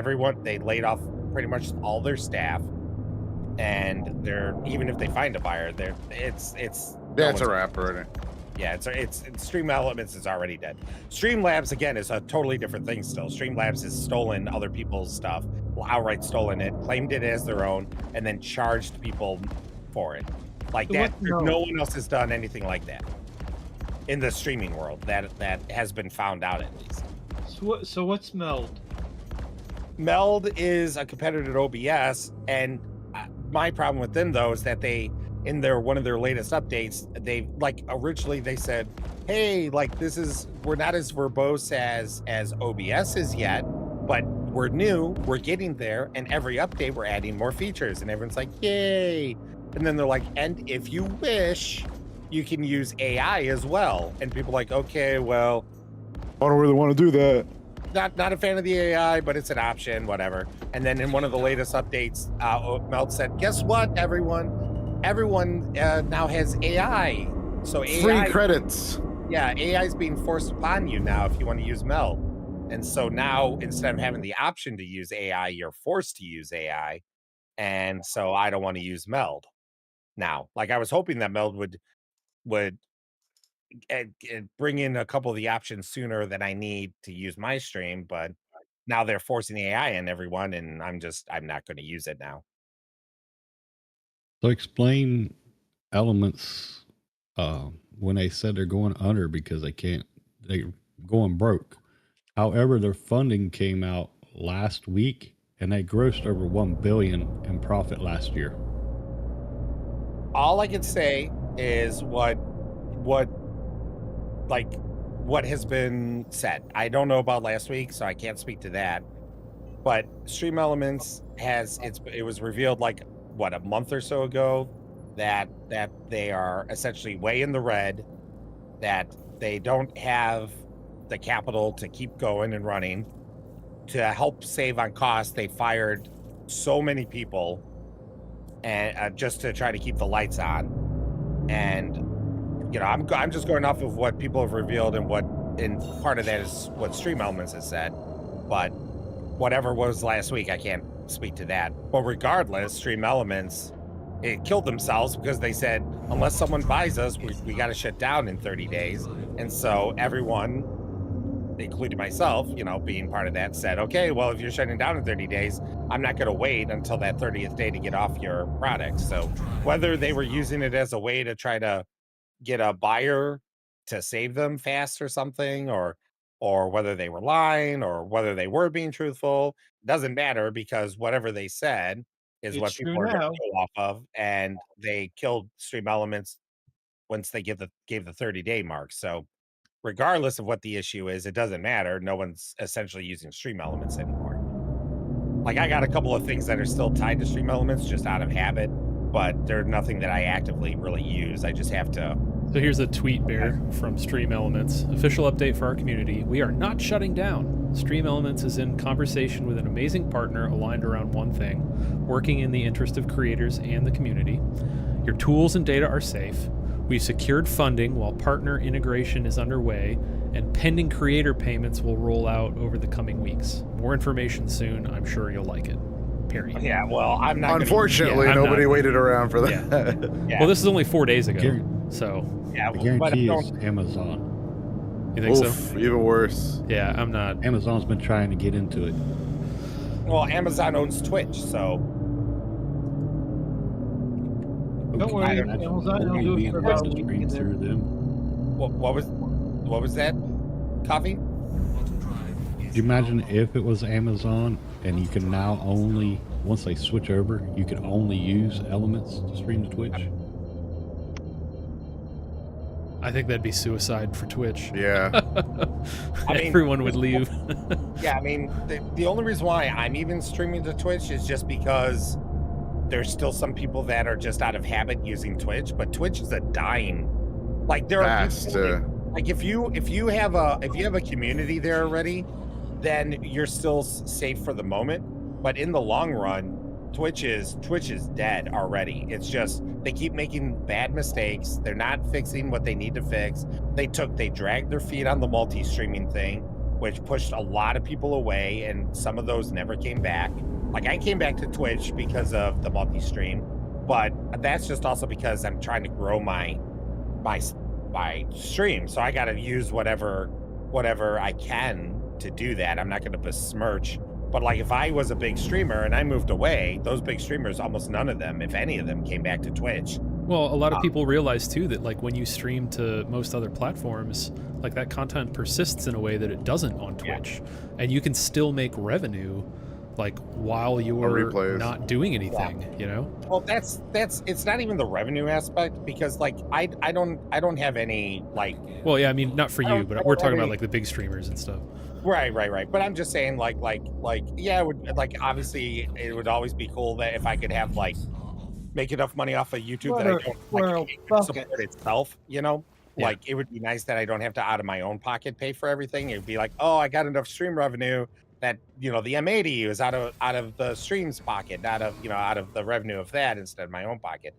off pretty much all their staff. And even if they find a buyer, it's a wrap already. Yeah, it's Stream Elements is already dead. Streamlabs again is a totally different thing still. Streamlabs has stolen other people's stuff, outright stolen it, claimed it as their own, and then charged people for it. Like that, no one else has done anything like that in the streaming world that has been found out at least. So what's Meld? Meld is a competitor to OBS, and my problem with them though is that they, in one of their latest updates, originally they said, hey, we're not as verbose as OBS is yet, but we're new, we're getting there, and every update we're adding more features, and everyone's like, yay. And then they're like, and if you wish, you can use AI as well. And people are like, okay, well, I don't really want to do that. Not a fan of the AI, but it's an option, whatever. And then in one of the latest updates, Meld said, guess what, everyone now has AI. So AI, free credits. Yeah, AI is being forced upon you now if you want to use Meld. And so now, instead of having the option to use AI, you're forced to use AI. And so I don't want to use Meld now. Like, I was hoping that Meld would bring in a couple of the options sooner than I need to use my stream, but now they're forcing the AI on everyone, and I'm not going to use it now. So explain Elements when they said they're going under because they're going broke. However, their funding came out last week and they grossed over $1 billion in profit last year. All I can say is what has been said. I don't know about last week, so I can't speak to that. But Stream Elements it was revealed a month or so ago that they are essentially way in the red, that they don't have the capital to keep going and running. To help save on costs, they fired so many people and just to try to keep the lights on. And I'm just going off of what people have revealed, and part of that is what Stream Elements has said. But whatever was last week, I can't speak to that. But regardless, Stream Elements, it killed themselves because they said, unless someone buys us, we got to shut down in 30 days. And so everyone, including myself, being part of that, said, okay, well, if you're shutting down in 30 days, I'm not going to wait until that 30th day to get off your product. So whether they were using it as a way to try to get a buyer to save them fast or something, or whether they were lying or whether they were being truthful, doesn't matter, because whatever they said is what people are going to go off of, and they killed Stream Elements once they gave the 30-day mark. So regardless of what the issue is, it doesn't matter. No one's essentially using Stream Elements anymore. Like, I got a couple of things that are still tied to Stream Elements just out of habit, but they're nothing that I actively really use. I just have to. So here's a tweet, Bear, from Stream Elements. Official update for our community. We are not shutting down. Stream Elements is in conversation with an amazing partner aligned around one thing, working in the interest of creators and the community. Your tools and data are safe. We've secured funding while partner integration is underway, and pending creator payments will roll out over the coming weeks. More information soon. I'm sure you'll like it. Period. Yeah, well, I'm not. Unfortunately, I'm nobody not- waited around for that. Yeah. Well, this is only 4 days ago, Guar- so Yeah, I but I guarantee don't. it's Amazon. you think Oof, so? even worse. Yeah, I'm not. Amazon's been trying to get into it. Well, Amazon owns Twitch, so Don't worry, Imagine Amazon will only do it being for able about to a week stream and then- through them. what was that? Coffee? Could you imagine if it was Amazon and you can now only, once they switch over, you can only use Elements to stream to Twitch? I think that'd be suicide for Twitch. Yeah. I mean- Everyone would leave. Yeah, I mean, the only reason why I'm even streaming to Twitch is just because there's still some people that are just out of habit using Twitch, but Twitch is a dying. Like, there are Fast. people, like if you have a community there already, then you're still safe for the moment. But in the long run, Twitch is dead already. It's just they keep making bad mistakes. They're not fixing what they need to fix. They dragged their feet on the multi-streaming thing, which pushed a lot of people away, and some of those never came back. Like, I came back to Twitch because of the multi-stream, but that's just also because I'm trying to grow my stream. So I got to use whatever I can to do that. I'm not going to besmirch. But like, if I was a big streamer and I moved away, those big streamers, almost none of them, if any of them, came back to Twitch. Well, a lot of people realize too that like when you stream to most other platforms, like that content persists in a way that it doesn't on Twitch, and you can still make revenue, like while you're replays. not doing anything. You know? Well, that's it's not even the revenue aspect, because like I don't have any like. Well, yeah, I mean not for I you, don't- I but don't we're have talking about any- like the big streamers and stuff. Right. But I'm just saying, like, yeah, it would, like, obviously, it would always be cool that if I could have like make enough money off of YouTube that I don't Well, like, fuck support itself. You know, Yeah. like it would be nice that I don't have to out of my own pocket pay for everything. It'd be like, oh, I got enough stream revenue that the M80 is out of the stream's pocket, out of the revenue of that instead of my own pocket.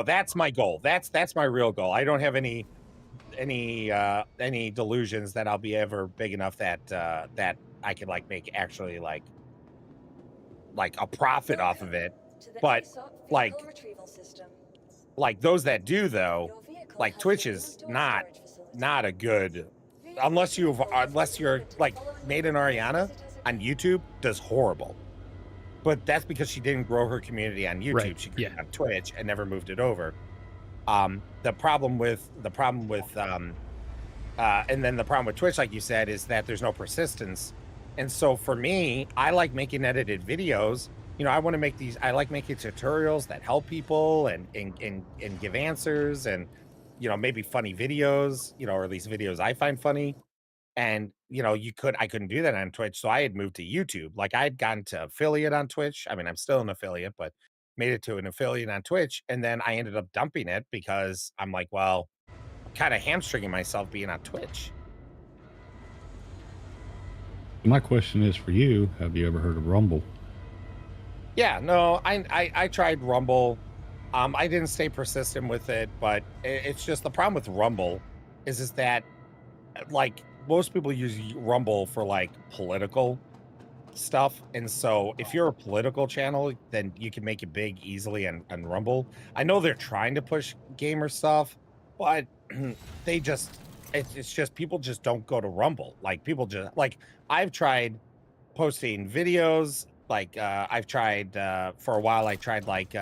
That's my goal. That's my real goal. I don't have any delusions that I'll be ever big enough that I could like make actually like a profit off of it. But like those that do though, like Twitch is not a good, unless you're like Maiden Ariana on YouTube does horrible. But that's because she didn't grow her community on YouTube. Right, She grew yeah. it on Twitch and never moved it over. The problem with Twitch, like you said, is that there's no persistence. And so for me, I like making edited videos. I want to make these. I like making tutorials that help people and give answers and maybe funny videos. Or at least videos I find funny. And I couldn't do that on Twitch, so I had moved to YouTube. Like I had gotten to affiliate on Twitch. I mean, I'm still an affiliate, but made it to an affiliate on Twitch, and then I ended up dumping it because I'm like, well, I'm kind of hamstringing myself being on Twitch. My question is for you: have you ever heard of Rumble? Yeah, no, I tried Rumble. I didn't stay persistent with it, but it's just the problem with Rumble is that like most people use Rumble for like political stuff, and so if you're a political channel, then you can make it big easily on Rumble. I know they're trying to push gamer stuff, but it's just people just don't go to Rumble. Like people just like, I've tried posting videos, like I've tried for a while. I tried like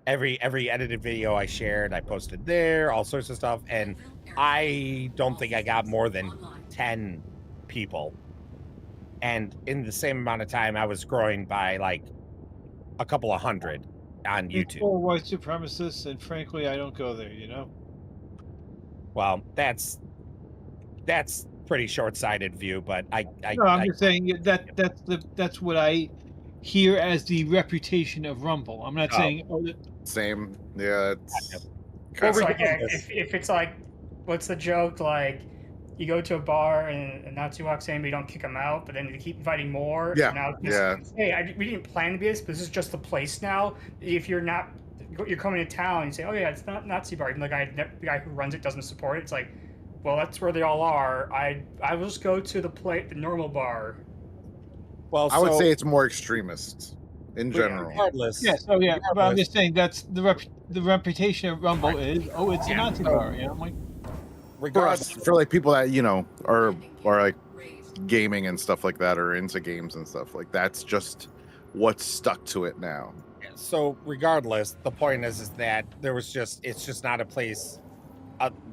every edited video I shared, I posted there, all sorts of stuff, and I don't think I got more than 10 people. And in the same amount of time, I was growing by like a couple of hundred on It's YouTube. for white supremacists, and frankly, I don't go there. Well, that's that's pretty short-sighted view, but No, I'm just saying that's what I hear as the reputation of Rumble. I'm not Oh. saying Same. Yeah, it's Well, kind It's like, yeah, regardless- if it's like, what's the joke? Like, you go to a bar and a Nazi walks in, but you don't kick him out, but then they keep inviting more. Yeah, and now it's yeah. Hey, we didn't plan to be this, but this is just the place now. If you're coming to town and you say, oh yeah, it's not Nazi bar, even the guy who runs it doesn't support it. It's like, well, that's where they all are. I will just go to the normal bar. Well, I would so say it's more extremist in general. regardless. yes, oh yeah. But I'm regardless- just saying that's the reputation of Rumble is it's a Nazi bar. You know, I'm like, For us, regardless, for like people that are like gaming and stuff like that, or into games and stuff like that's just what's stuck to it now. so regardless, the point is that it's just not a place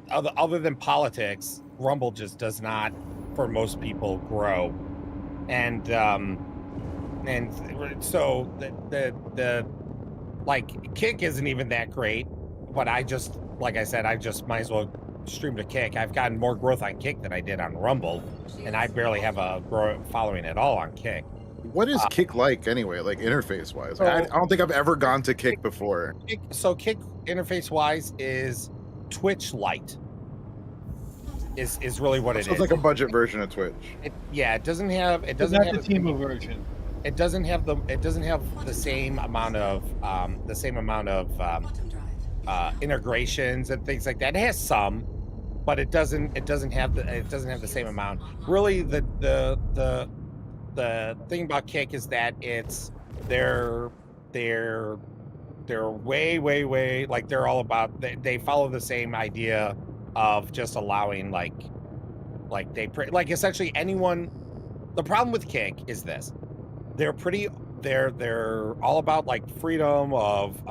other than politics. Rumble just does not, for most people, grow, and so the like Kick isn't even that great. But like I said, I just might as well stream to Kick. I've gotten more growth on Kick than I did on Rumble, and I barely have a following at all on Kick. What is Kick like anyway, like interface wise? So- I don't think I've ever gone to Kick before. Kick interface wise is Twitch Lite. Is really what it So is. it's like a budget version of Twitch. It doesn't have it's not the Timo version. it doesn't have the same amount of integrations and things like that. It has some, but it doesn't have the same amount. Really, the thing about Kick is that they're way like they're all about they follow the same idea of just allowing like essentially anyone. The problem with Kick is this: they're all about like freedom of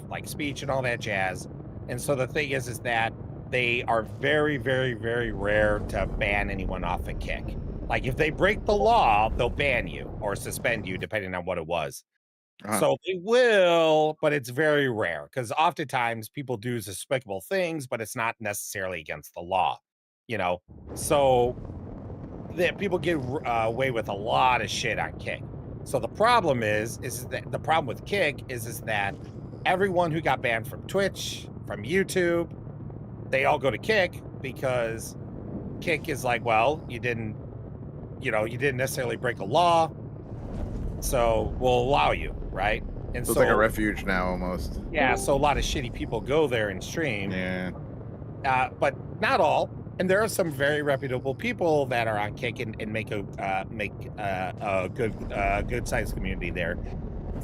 like speech and all that jazz. And so the thing is that they are very, very, very rare to ban anyone off a Kick. Like if they break the law, they'll ban you or suspend you depending on what it was. Uh-huh. So they will, but it's very rare because oftentimes people do despicable things, but it's not necessarily against the law, So that people get away with a lot of shit on Kick. So the problem is that the problem with Kick is that everyone who got banned from Twitch, from YouTube, they all go to Kick because Kick is like, well, you didn't necessarily break a law, so we'll allow you, right? And So it's like a refuge now almost. yeah, so a lot of shitty people go there and stream, Yeah. but not all. And there are some very reputable people that are on Kick and make a good sized community there.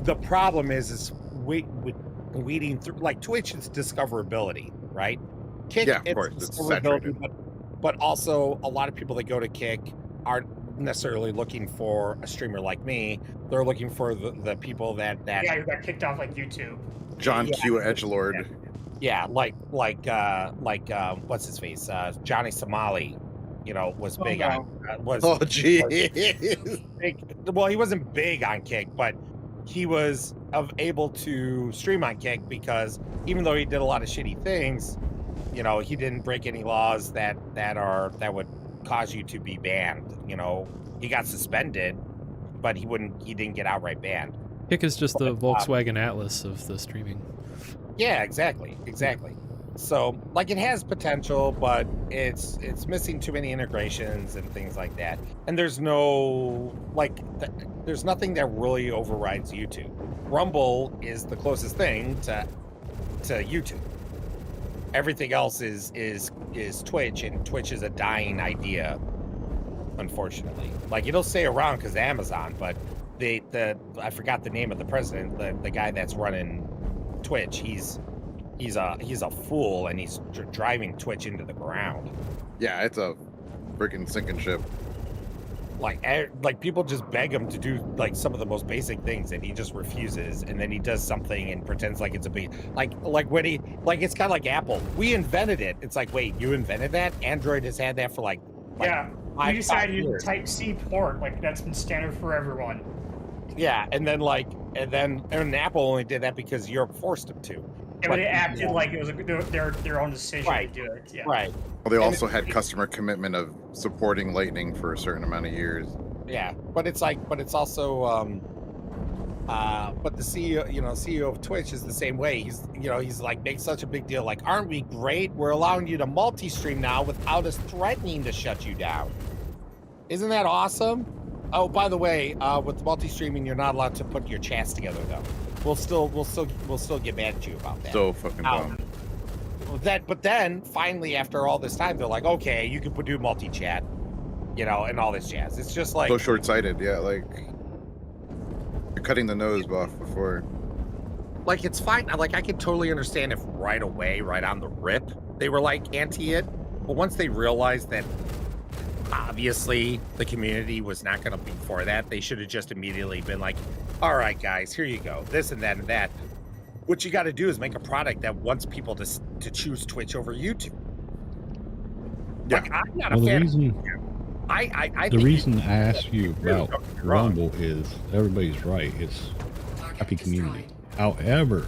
The problem is weeding through, like Twitch is discoverability, right? Kick, Yeah, of course, it's discoverability, but also a lot of people that go to Kick aren't necessarily looking for a streamer like me. They're looking for the people that Yeah, you got kicked off like YouTube. John Q Edgelord. yeah, like what's his face? Johnny Somali, was big on was Oh gee. big. Well, he wasn't big on Kick, but he was able to stream on Kick because even though he did a lot of shitty things, he didn't break any laws that would cause you to be banned. He got suspended, but he didn't get outright banned. Kick is just the Volkswagen Atlas of the streaming. Yeah, exactly. So like it has potential, but it's missing too many integrations and things like that. And there's no there's nothing that really overrides YouTube. Rumble is the closest thing to YouTube. Everything else is Twitch, and Twitch is a dying idea, unfortunately. Like it'll stay around because Amazon, but I forgot the name of the president, the guy that's running Twitch. He's a fool, and he's driving Twitch into the ground. Yeah, it's a freaking sinking ship. Like people just beg him to do like some of the most basic things, and he just refuses. And then he does something and pretends like it's a big like when he it's kind of like Apple. We invented it. It's like, wait, you invented that? Android has had that for like Yeah, five you decided you years. Type-C port, like that's been standard for everyone. Yeah, and then Apple only did that because Europe forced him to. Yeah, but it acted like it was their own decision Right. to do it. Yeah. Right. Well, they And also it- had customer commitment of supporting Lightning for a certain amount of years. Yeah, but it's also but the CEO of Twitch is the same way. He's like makes such a big deal, like, aren't we great? We're allowing you to multi-stream now without us threatening to shut you down. Isn't that awesome? Oh, by the way, with the multi-streaming, you're not allowed to put your chats together though. We'll still get mad at you about that. So fucking dumb. But then finally, after all this time, they're like, okay, you can do multi-chat, and all this jazz. It's just like So short-sighted. Yeah, like you're cutting the nose off before. like it's fine. Like I could totally understand if right away, right on the rip, they were like anti it. But once they realized that obviously the community was not going to be for that, they should have just immediately been like, all right, guys, here you go, this and that and that. What you got to do is make a product that wants people to choose Twitch over YouTube. Yeah. Like, I'm not a Well, the fan. reason I the think reason I asked you Really, about don't get me wrong. Rumble is everybody's right. It's happy community. However,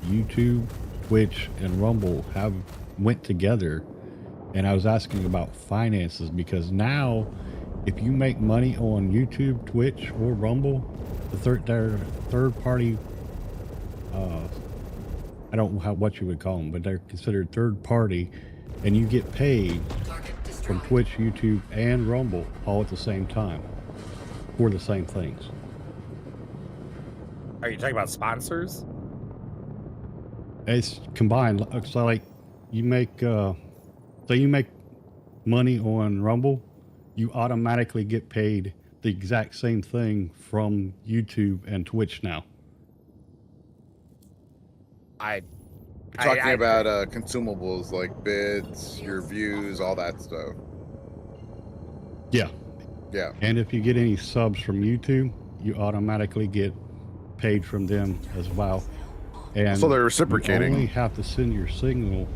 YouTube, Twitch, and Rumble went together, and I was asking about finances because now, if you make money on YouTube, Twitch, or Rumble, their third party. I don't know what you would call them, but they're considered third party, and you get paid from Twitch, YouTube, and Rumble all at the same time for the same things. Are you talking about sponsors? It's combined. So, like, you make, say you make money on Rumble, you automatically get paid the exact same thing from YouTube and Twitch now. You're talking about consumables like bits, your views, all that stuff. Yeah. Yeah. And if you get any subs from YouTube, you automatically get paid from them as well. And So they're you reciprocating. only have to send your signal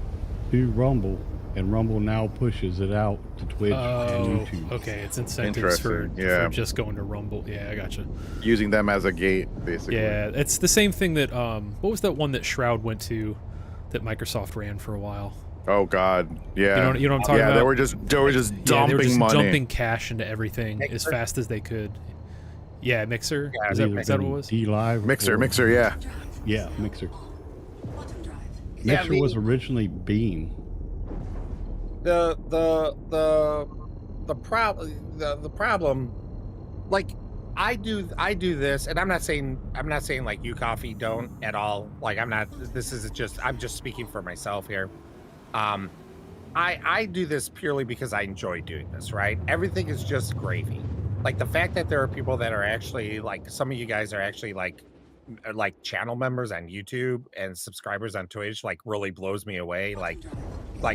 to Rumble, and Rumble now pushes it out to Twitch and YouTube. Okay, it's incentives for just going to Rumble. Yeah, I gotcha. Using them as a gate, basically. Yeah, it's the same thing that what was that one that Shroud went to that Microsoft ran for a while? Oh God, yeah. You know what I'm talking yeah, about? they were just dumping they were just money. dumping cash into everything as Mixer? fast as they could. Yeah, Mixer. Yeah, is it's that what it was? D-Live. Mixer, yeah. Yeah, Mixer. Yeah, Mixer was originally Beam. The problem, like I do this, and I'm not saying like you coffee don't at all. Like I'm just speaking for myself here. I do this purely because I enjoy doing this, right? Everything is just gravy. Like the fact that there are people that are actually like, some of you guys are actually like channel members on YouTube and subscribers on Twitch, like really blows me away. Like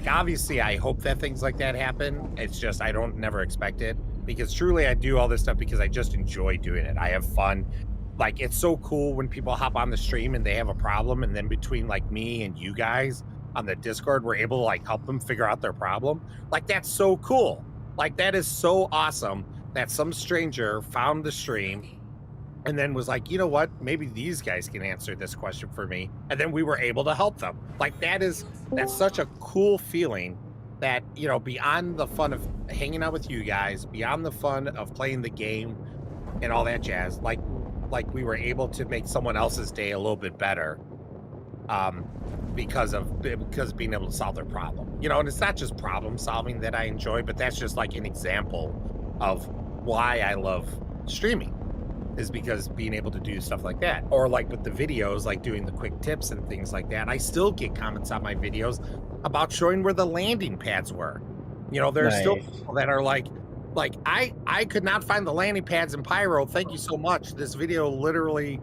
obviously I hope that things like that happen. It's just I don't never expect it, because truly I do all this stuff because I just enjoy doing it. I have fun. Like it's so cool when people hop on the stream and they have a problem, and then between like me and you guys on the Discord, we're able to like help them figure out their problem. Like that's so cool. Like that is so awesome that some stranger found the stream and then was like, you know what, maybe these guys can answer this question for me, and then we were able to help them. Like that's such a cool feeling, that, you know, beyond the fun of hanging out with you guys, beyond the fun of playing the game and all that jazz, like we were able to make someone else's day a little bit better, because being able to solve their problem, you know. And it's not just problem solving that I enjoy, but that's just like an example of why I love streaming, is because being able to do stuff like that. Or like with the videos, like doing the quick tips and things like that, I still get comments on my videos about showing where the landing pads were. You know, there are still people that are like I could not find the landing pads in Pyro. Thank you so much. This video literally,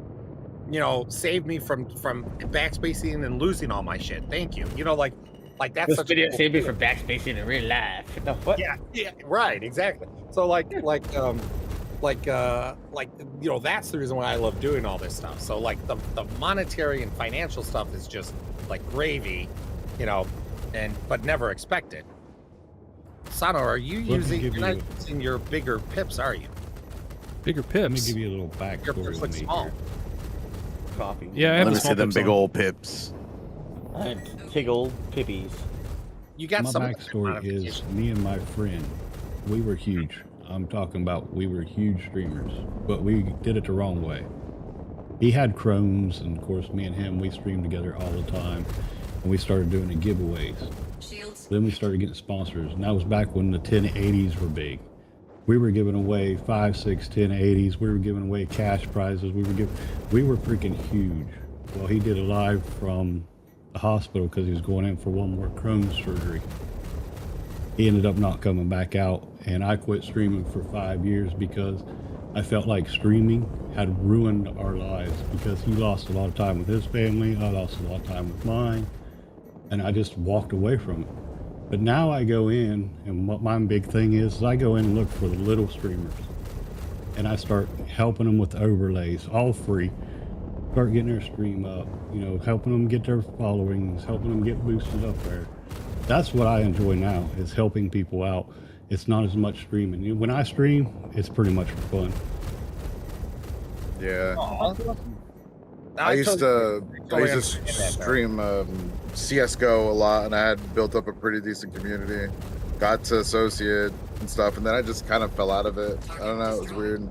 you know, saved me from backspacing and losing all my shit. Thank you. You know, like that's This such video a cool saved me feeling. from backspacing in real life. What? Yeah, right, exactly. So like you know, that's the reason why I love doing all this stuff. So like the monetary and financial stuff is just like gravy, you know, but never expected. Sano, are you you're not using your bigger pips, are you? Bigger Let me pips. give you a little Your backstory pips on look me small. here. Coffee. Yeah, I have Let the me small see them pips big on. old pips. And tiggle pippies. You got My some backstory is me and my friend, we were huge. I'm talking about we were huge streamers, but we did it the wrong way. He had Chromes, and of course, me and him, we streamed together all the time, and we started doing the giveaways. Then we started getting sponsors, and that was back when the 1080s were big. We were giving away 5, 6, 1080s. We were giving away cash prizes. We were freaking huge. Well, he did a live from the hospital because he was going in for one more Crohn's surgery. He ended up not coming back out, and I quit streaming for 5 years because I felt like streaming had ruined our lives because he lost a lot of time with his family. I lost a lot of time with mine, and I just walked away from it. But now I go in, and what my big thing is I go in and look for the little streamers, and I start helping them with overlays, all free. Start getting their stream up, you know, helping them get their followings, helping them get boosted up there. That's what I enjoy now, is helping people out. It's not as much streaming. When I stream, it's pretty much for fun. Yeah. Aw. I used to totally stream understand that, CS:GO a lot, and I had built up a pretty decent community. Got to associate and stuff, and then I just kind of fell out of it. I don't know, it was weird.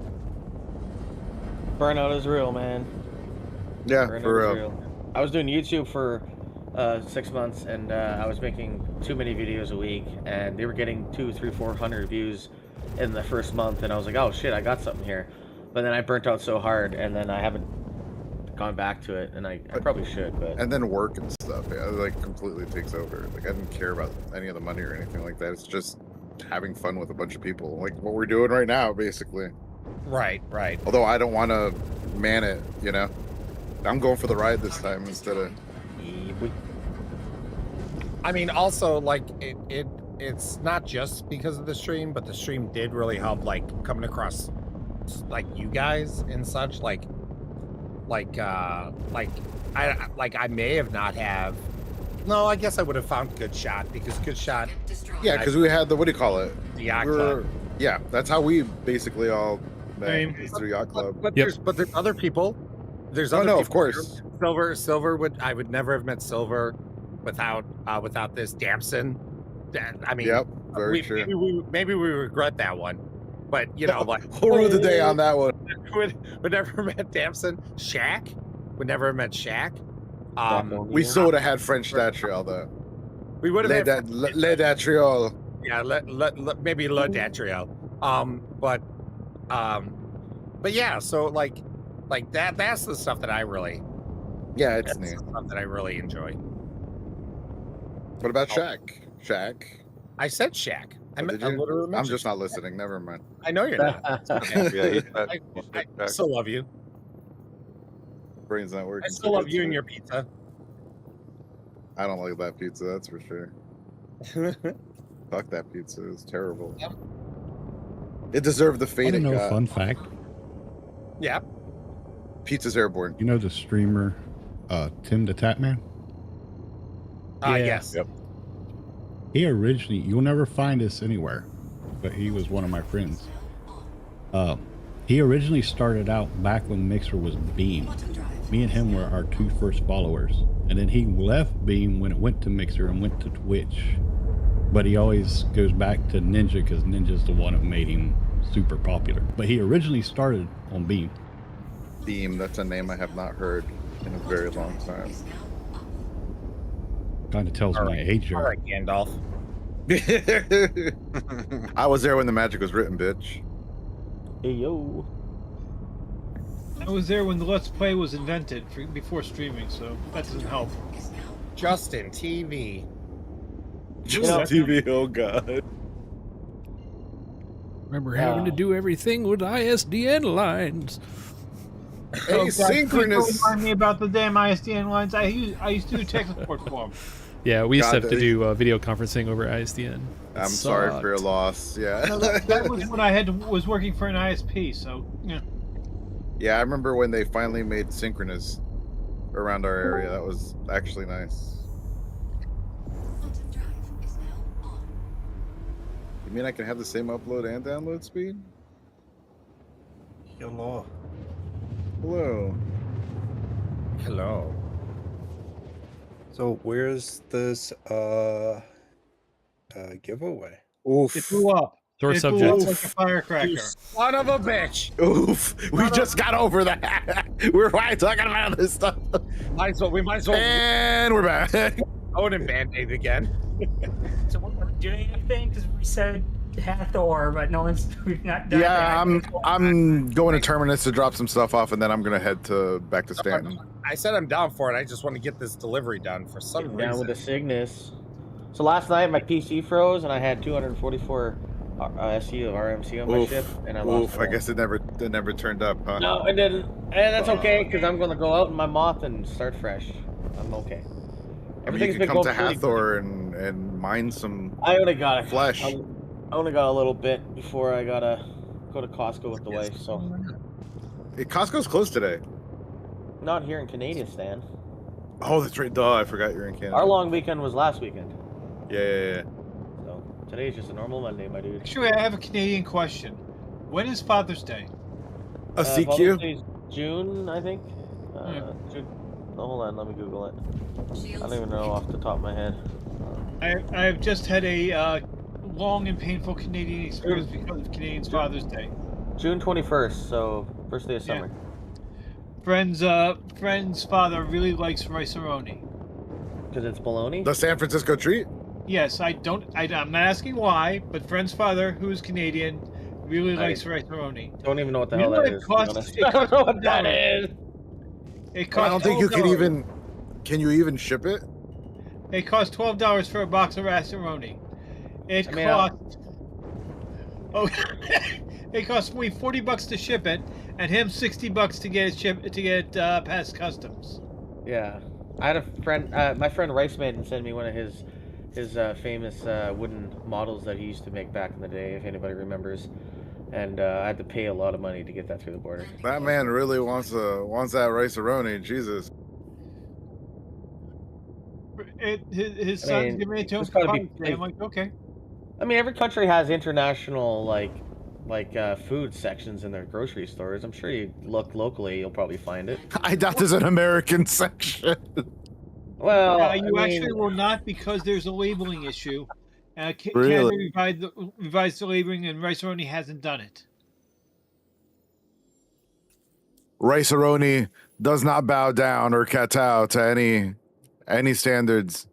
Burnout is real, man. Yeah, Burnout for is real. I was doing YouTube for 6 months, and I was making too many videos a week, and they were getting 200, 300, 400 views in the first month, and I was like, oh shit, I got something here. But then I burnt out so hard, and then I haven't gone back to it, and I probably should, but And then work and stuff, yeah, like completely takes over. Like I didn't care about any of the money or anything like that. It's just having fun with a bunch of people, like what we're doing right now, basically. Right, right. Although I don't want to man it, you know. I'm going for the ride this time instead of. I mean, also like it's not just because of the stream, but the stream did really help, like coming across like you guys and such, like I may have not have. No, I guess I would have found Good Shot because Good Shot. Yeah, because we had the, what do you call it? The yacht We're- club. Yeah, that's how we basically all met, Same. is through yacht club. But Yep. there's other people. There's Oh other no, people of course. Silver would, I would never have met Silver without this Damson. I mean, Yep, very true. maybe we regret that one, but you know, like Who ruled the day on that one? would never met Damson. Shaq would never have met Shaq. We still would have had French Datriel though. We would have had Le Datriol. yeah, maybe Le Datriel. But yeah, so like that's the stuff that I really Yeah, it's that's neat. the stuff that I really enjoy. What about Shaq? Shaq? I said Shaq. Oh, did I you? literally I'm mentioned just not listening. Never mind. I know you're not. Yeah, he's I still love you. Brain's not working. I still love you and your pizza. I don't like that pizza. That's for sure. Fuck that pizza. It's terrible. Yep. It deserved the I fate it don't know a got. fun fact. Yeah. Pizza's airborne. You know the streamer, Tim the Tatman? Yeah. Yes. Yep. He originally, you'll never find this anywhere, but he was one of my friends. He originally started out back when Mixer was Beam. Me and him were our two first followers. And then he left Beam when it went to Mixer and went to Twitch. But he always goes back to Ninja because Ninja's the one that made him super popular. But he originally started on Beam. Beam. That's a name I have not heard in a very long time. Kind of tells my age All there. right, Gandalf. I was there when the magic was written, bitch. hey yo. I was there when the Let's Play was invented before streaming, so that doesn't help. Justin TV. Just know- TV. Oh god. Remember having to do everything with ISDN lines. Hey, God, synchronous. people remind me about the damn ISDN lines. I used to do tech support for them. Yeah, we used to God, have to do video conferencing over ISDN. I'm sorry for your Sucked. loss. Yeah. No, that was when I was working for an ISP. So yeah. Yeah, I remember when they finally made synchronous around our area. That was actually nice. You mean I can have the same upload and download speed? Hello. Hello. Hello. So where's this giveaway? It blew up. Source It blew up subject. like a firecracker. You son of a bitch. Oof. We just got over that. We're talking about this stuff. We might as well And we're back. own and band-aid again. So we're doing anything because we said Hathor, but we've not done Yeah, that. I'm going to Terminus to drop some stuff off, and then I'm gonna head back to Stanton. I said I'm down for it. I just want to get this delivery done for some Getting down with reason. the Cygnus. So last night my PC froze and I had 244 SE of RMC on my Oof. ship, and I lost. Oof. it I all. guess it never turned up, huh? No, it didn't, and that's okay because I'm going to go out in my moth and start fresh. I'm okay. I mean, Everything's you been could come going to pretty Hathor and mine some I only got a flesh. I only got a little bit before I gotta go to Costco with the wife. So Costco's closed today. not here in Canadian, Stan. Oh, that's right. Duh, I forgot you're in Canada. Our long weekend was last weekend, Yeah. so today's just a normal Monday, my dude. Actually, I have a Canadian question. When is Father's Day? A Father's CQ? Day's June, I think. June. No, hold on, let me Google it. I don't even know off the top of my head. I have just had a long and painful Canadian experience because of Canadian's Father's Day. June 21st, so first day of summer. Friend's father really likes rice-a-roni. Because it's bologna. The San Francisco treat? Yes, I'm not asking why, but friend's father, who is Canadian, really likes rice-a-roni. Don't even know what the You hell know that what it is. to be costs? honest. It I don't know what that $12. is. It I costs don't think you can $12. even. Can you even ship it? It costs $12 for a box of rice-a-roni. It I mean, costs. Oh, it costs me $40 to ship it, and him $60 to get it past customs. Yeah, I had a friend. My friend Rice Maiden sent me one of his famous wooden models that he used to make back in the day, if anybody remembers. And I had to pay a lot of money to get that through the border. That man really wants that rice-a-roni. Jesus. His I son's mean, giving it to him it's for gotta be Father's Day. I'm like, okay. I mean, every country has international like food sections in their grocery stores. I'm sure you look locally, you'll probably find it. I doubt there's an American section. Well, You I mean, actually will not, because there's a labeling issue. Really? Canada revised the labeling, and rice-a-roni hasn't done it. Rice-a-roni does not bow down or kowtow to any standards.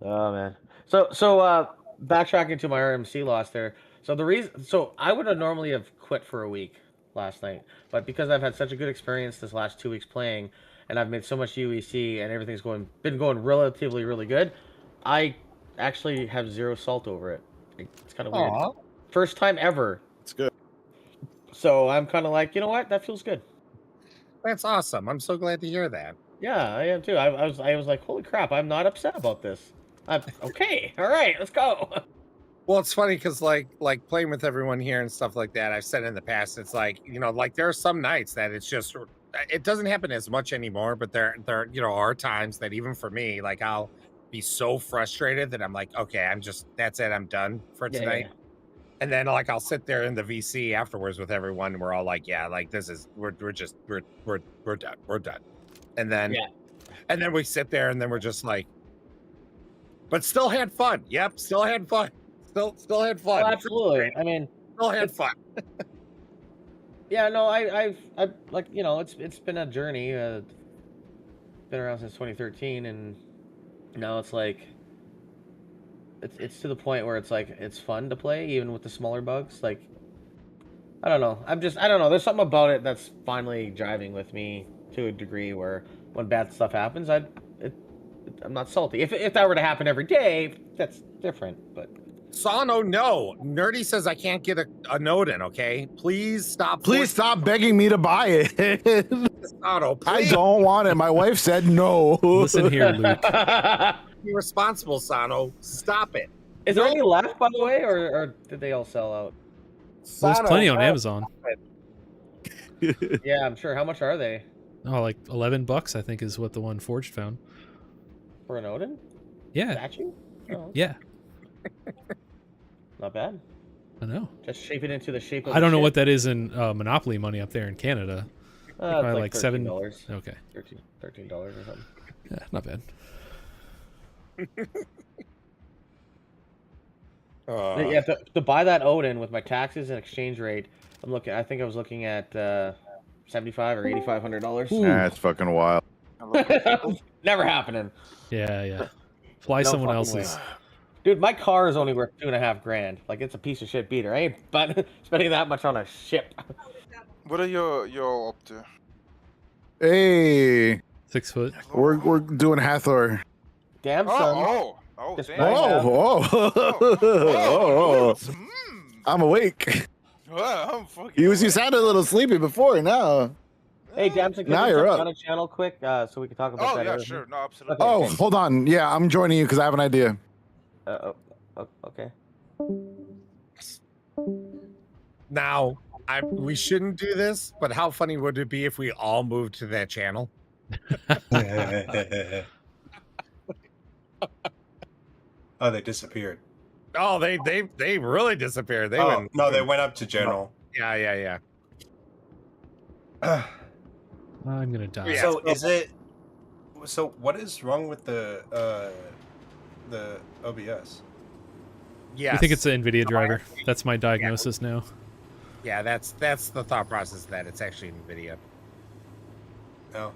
oh man. So backtracking to my RMC loss there. So I would have normally have quit for a week last night, but because I've had such a good experience this last 2 weeks playing, and I've made so much UEC and everything's been going relatively really good, I actually have zero salt over it. It's kind of weird. Aw. First time ever. It's good. So I'm kind of like, you know what? That feels good. That's awesome. I'm so glad to hear that. Yeah, I am too. I was like, holy crap! I'm not upset about this. I'm okay. All right, let's go. Well, it's funny because like playing with everyone here and stuff like that. I've said in the past, it's like, you know, like there are some nights that it's just, it doesn't happen as much anymore. But there you know are times that even for me, like I'll be so frustrated that I'm like, okay, that's it. I'm done for Yeah, tonight. yeah. And then like I'll sit there in the VC afterwards with everyone. And we're all like, yeah, like this is we're done. And then we sit there and then we're just like, but still had fun. Yep, still had fun. Still had fun. Oh, absolutely. I mean, still had fun. yeah, no, I've like, you know, it's been a journey. Been around since 2013, and now it's like it's to the point where it's like it's fun to play even with the smaller bugs. Like, I don't know. I don't know. There's something about it that's finally driving with me to a degree where when bad stuff happens, I'm not salty. If that were to happen every day, that's different. But Sano, no. Nerdy says I can't get a note in, okay? Please stop. Please stop begging me to buy it. Sano, I please don't want it. My wife said no. Listen here, Luke. be responsible, Sano. Stop it. is there any left, by the way, or did they all sell out? There's Sano, plenty on no. Amazon. Yeah, I'm sure. How much are they Oh, like $11, I think, is what the one Forged found. for an Odin Yeah, statue? Oh, yeah, not bad. I know. Just shape it into the shape of. I don't know what that is in Monopoly money up there in Canada. It's Probably like like $7. $13. Okay. $13 or something. Yeah, not bad. Yeah, to buy that Odin with my taxes and exchange rate, I think I was looking at $7,500 or $8,500. That's fucking wild. Never happening. Yeah. Fly No someone fucking way. else's. Dude, my car is only worth $2.5 grand. Like, it's a piece of shit beater. I ain't spending that much on a ship. What are you up to? Hey, 6 foot. we're doing Hathor. Damn, son. Just damn. right now. Oh. I'm awake. You sounded a little sleepy before. Now. Hey, Damson, can Now you you're jump up. on a channel quick so we can talk about that? Yeah, other sure. thing? No, absolutely. Oh, hold on. Yeah, I'm joining you because I have an idea. Okay. Now, we shouldn't do this, but how funny would it be if we all moved to that channel? Oh, they disappeared. Oh, they really disappeared. They went. No, they went up to general. Yeah. I'm gonna die. Yeah. So is it? So what is wrong with the OBS? Yeah. I think it's an NVIDIA driver. That's my diagnosis now. Yeah, that's the thought process that it's actually NVIDIA. No.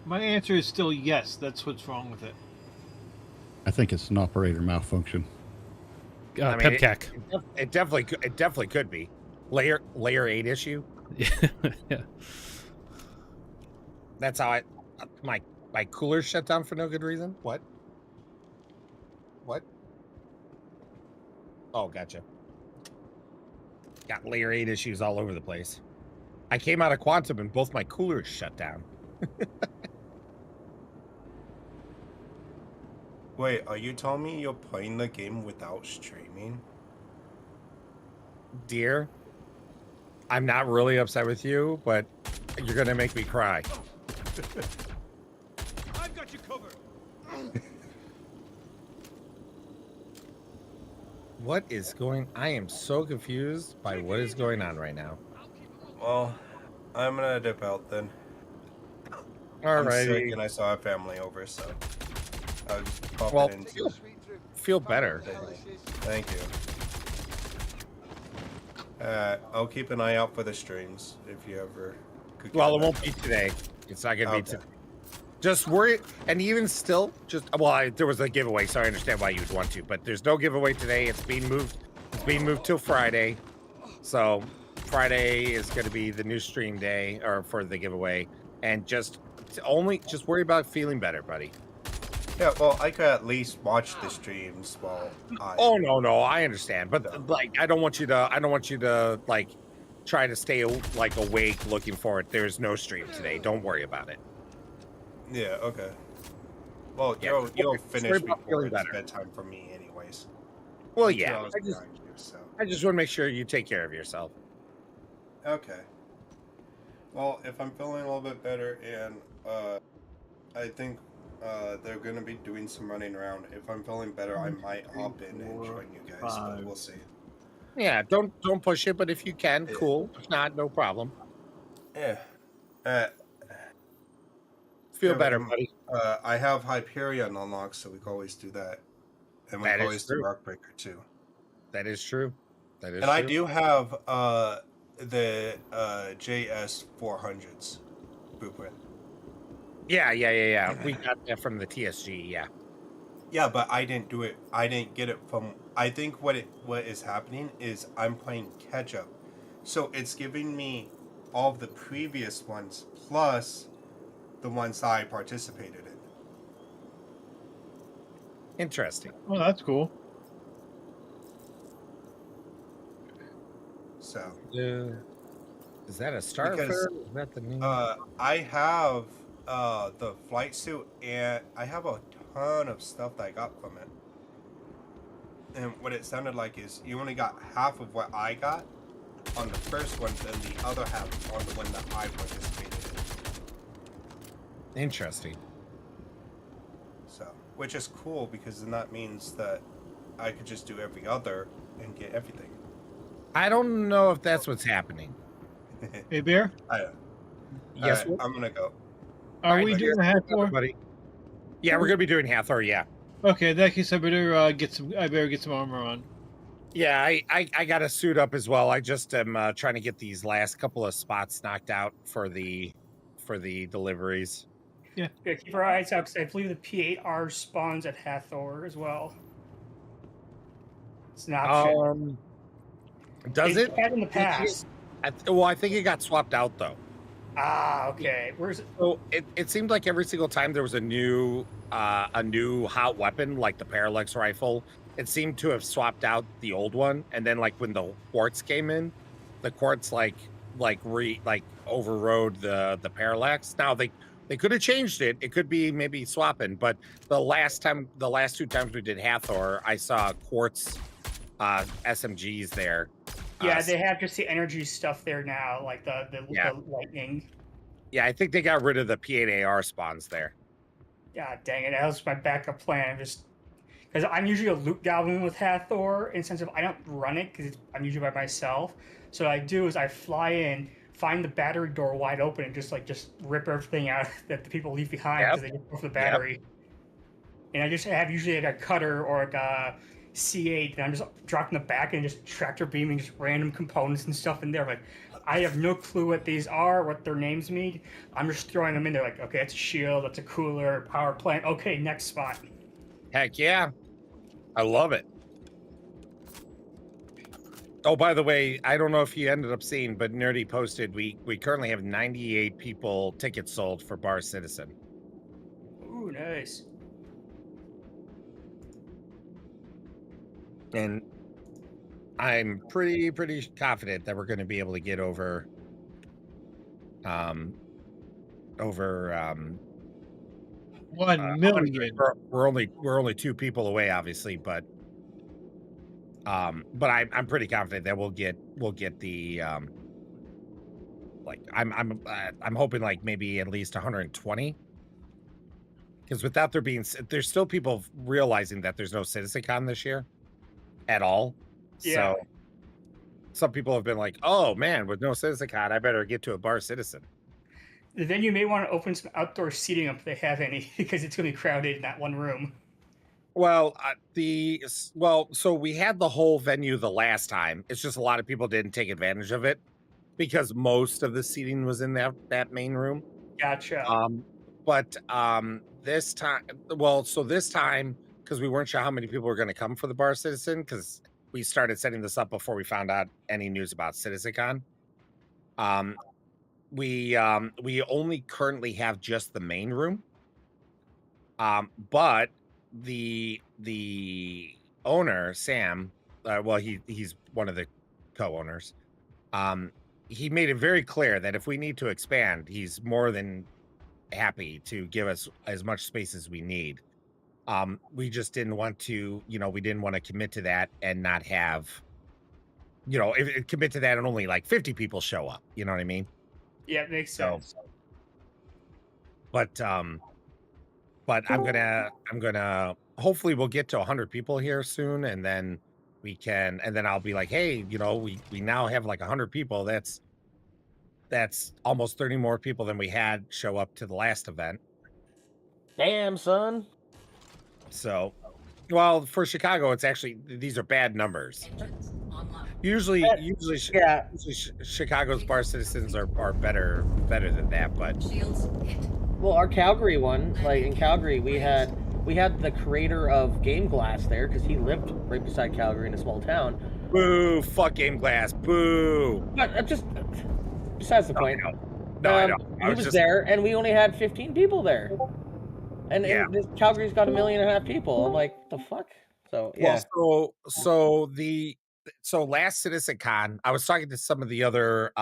My answer is still yes. That's what's wrong with it. I think it's an operator malfunction. I mean, Pepcac. It definitely could be layer 8 issue. Yeah. That's how my cooler shut down for no good reason. What? Oh, gotcha. Got layer 8 issues all over the place. I came out of Quantum and both my coolers shut down. Wait, are you telling me you're playing the game without streaming? Dear, I'm not really upset with you, but you're gonna make me cry. I've got you covered. What is going? I am so confused by what is going on right now. Well, I'm gonna dip out then. I'm sick Alrighty. and I saw a family over, so I'll just pop Well, it into. feel better. Thank you. I'll keep an eye out for the streams if you ever. Could get Well, it back. won't be today. It's not gonna be Okay. today. Just worry, and even still, there was a giveaway, so I understand why you'd want to, but there's no giveaway today. It's being moved. It's being moved till Friday, so Friday is going to be the new stream day or for the giveaway, and just worry about feeling better, buddy. Yeah, well, I could at least watch the streams while I. Oh no, I understand, but like, I don't want you to like try to stay like awake looking for it. There's no stream today. Don't worry about it. Yeah. Okay. Well, Yeah, you'll just worry finish about before feeling it's better. bedtime for me, anyways. Well, I'm 2 yeah. hours behind you, so. I just want to make sure you take care of yourself. Okay. Well, if I'm feeling a little bit better, and I think they're gonna be doing some running around. If I'm feeling better, I might hop in and join you guys, but we'll see. Yeah, don't push it, but if you can, cool. If not, no problem. Yeah. Feel Yeah, better, but, buddy. I have Hyperion unlocked, so we can always do that, and we That can is always do true. Rockbreaker too. That is true. That is And I true. do have the JS 400s blueprint. Yeah. We got that from the TSG. Yeah. Yeah, but I didn't do it. I didn't get it from. I think what is happening is I'm playing catch up, so it's giving me all of the previous ones plus the ones I participated in. Interesting. Oh, that's cool. So Is that a Starfarer? Because, Is that the new? I have the flight suit, and I have a ton of stuff that I got from it. And what it sounded like is you only got half of what I got on the first one, then the other half on the one that I participated in. Interesting. So, which is cool because then that means that I could just do every other and get everything. I don't know if that's what's happening. Hey, Bear, I, Yes. I'm gonna go. are Alright, we but doing a hat for? Buddy. Yeah, we're gonna be doing Hathor. Yeah. Okay, in that case, I better get some armor on. Yeah, I got to suit up as well. I just am trying to get these last couple of spots knocked out for the deliveries. Yeah. Keep our eyes out because I believe the P8R spawns at Hathor as well. It's an option. Does They've it? had in the past. I think it got swapped out though. Ah, okay. Where's it? So it seemed like every single time there was a new hot weapon, like the Parallax rifle, it seemed to have swapped out the old one, and then like when the quartz came in, the quartz overrode the Parallax. Now they could have changed it. It could be maybe swapping, but the last 2 times we did Hathor, I saw quartz SMGs there. Yeah, they have just the energy stuff there now, like the lightning. Yeah, I think they got rid of the P8AR spawns there. Yeah, dang it. That was my backup plan. Just because I'm usually a loot goblin with Hathor, in the sense of I don't run it because I'm usually by myself. So what I do is I fly in, find the battery door wide open, and just rip everything out that the people leave behind because they just go for the battery. And I just have usually like a cutter or like a C8, and I'm just dropping the back and just tractor beaming just random components and stuff in there. Like, I have no clue what these are, what their names mean. I'm just throwing them in there like, okay, that's a shield, that's a cooler, power plant. Okay, next spot. Heck yeah. I love it. Oh, by the way, I don't know if you ended up seeing, but Nerdy posted we currently have 98 people tickets sold for Bar Citizen. Ooh, nice. And I'm pretty confident that we're going to be able to get over 1 million. We're only 2 people away, obviously, but I'm pretty confident that we'll get the I'm hoping like maybe at least 120, because without there's still people realizing that there's no CitizenCon this year at all. Yeah. So some people have been like, oh man, with no CitizenCon, I better get to a Bar Citizen. The venue may want to open some outdoor seating if they have any, because it's going to be crowded in that one room. Well, so we had the whole venue the last time. It's just a lot of people didn't take advantage of it because most of the seating was in that main room. Gotcha. But this time, because we weren't sure how many people were going to come for the Bar Citizen, because we started setting this up before we found out any news about CitizenCon. We only currently have just the main room. But the owner, Sam, he's one of the co-owners. He made it very clear that if we need to expand, he's more than happy to give us as much space as we need. We just didn't want to, commit to that and not have, commit to that and only like 50 people show up. You know what I mean? Yeah, it makes sense. But I'm gonna hopefully we'll get to 100 people here soon, and then I'll be like, hey, we now have like 100 people. That's almost 30 more people than we had show up to the last event. Damn, son. So, well, for Chicago, it's actually, these are bad numbers. Usually Chicago's Bar Citizens are better than that, but well, our Calgary one, like in Calgary, we had the creator of Game Glass there because he lived right beside Calgary in a small town. Boo! Fuck Game Glass! Boo! But just besides the point. I know. He was there, and we only had 15 people there. And this Calgary's got 1.5 million people. I'm like, the fuck? So yeah. Well, so last CitizenCon, I was talking to some of the other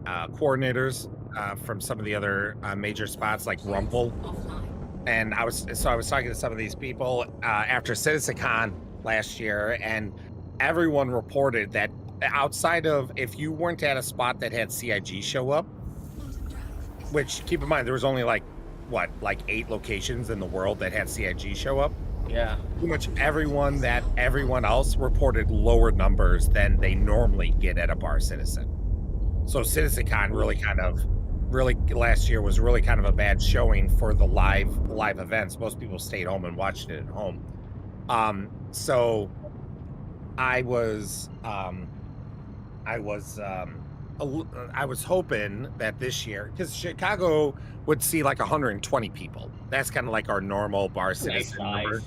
coordinators from some of the other major spots like Rumble, and I was talking to some of these people after CitizenCon last year, and everyone reported that outside of if you weren't at a spot that had CIG show up, which keep in mind there was only like 8 locations in the world that had CIG show up. Yeah. Pretty much everyone else reported lower numbers than they normally get at a Bar Citizen. So CitizenCon really kind of really last year was really kind of a bad showing for the live events. Most people stayed home and watched it at home. So I was hoping that this year, because Chicago would see like 120 people. That's kind of like our normal bar citizen number.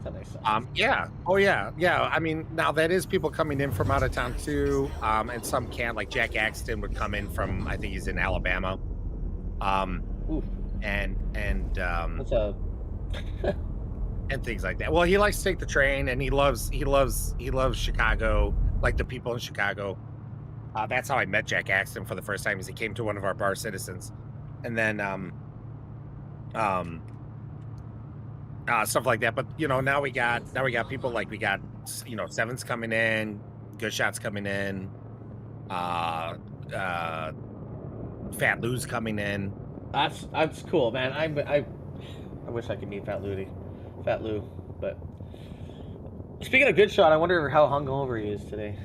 That's a nice size. Yeah. Oh yeah. Yeah. I mean, now that is people coming in from out of town too. And some can't. Like Jack Axton would come in from, I think he's in Alabama. And That's a and things like that. Well, he likes to take the train, and he loves Chicago, like the people in Chicago. That's how I met Jack Axton for the first time, is he came to one of our bar citizens, and then stuff like that. But you know, now we got people like we got Sevens coming in, Good Shots coming in, Fat Lou's coming in. That's cool, man. I wish I could meet Fat Lou, but speaking of Good Shot, I wonder how hungover he is today.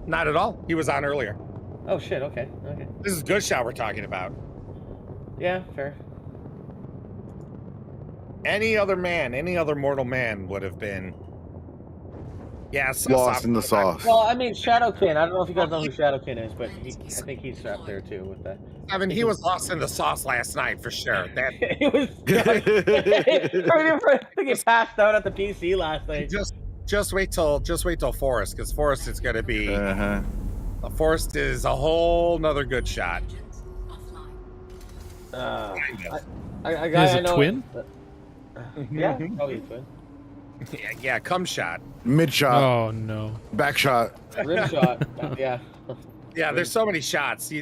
Not at all. He was on earlier. Oh shit. Okay. This is Good Shot we're talking about. Yeah, fair. Any other mortal man would have been. Yeah, Lost in the sauce. Well, I mean, Shadowkin. I don't know if you guys know who Shadowkin is, but I think he's strapped there too with that. I mean, he was lost in the sauce last night for sure. That He was. I think he passed out at the PC last night. Just wait till Forest, because Forest is going to be. Forest is a whole nother Good Shot. I Is it know twin? Yeah, probably a twin. Yeah, cum shot. Mid shot. Oh no. Back shot. Rim shot. Yeah. Yeah, there's so many shots.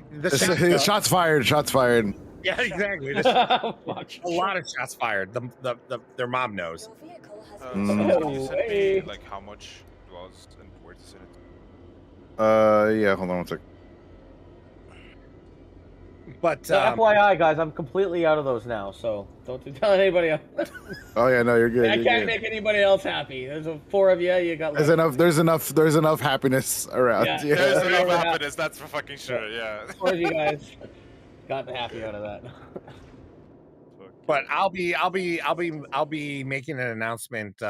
Shots fired. Shots fired. Yeah, exactly. There's a lot of shots fired. Their mom knows. Can you send me like how much it was and where to send it? Yeah. Hold on one sec. But So FYI, guys, I'm completely out of those now, so don't tell anybody else. Oh yeah, no, you're good. I can't make anybody else happy. There's 4 of you. You got. There's enough happiness around. Yeah. Yeah. There's enough happiness, that's for fucking sure. Yeah. 4 of you guys got happy out of that. But I'll be making an announcement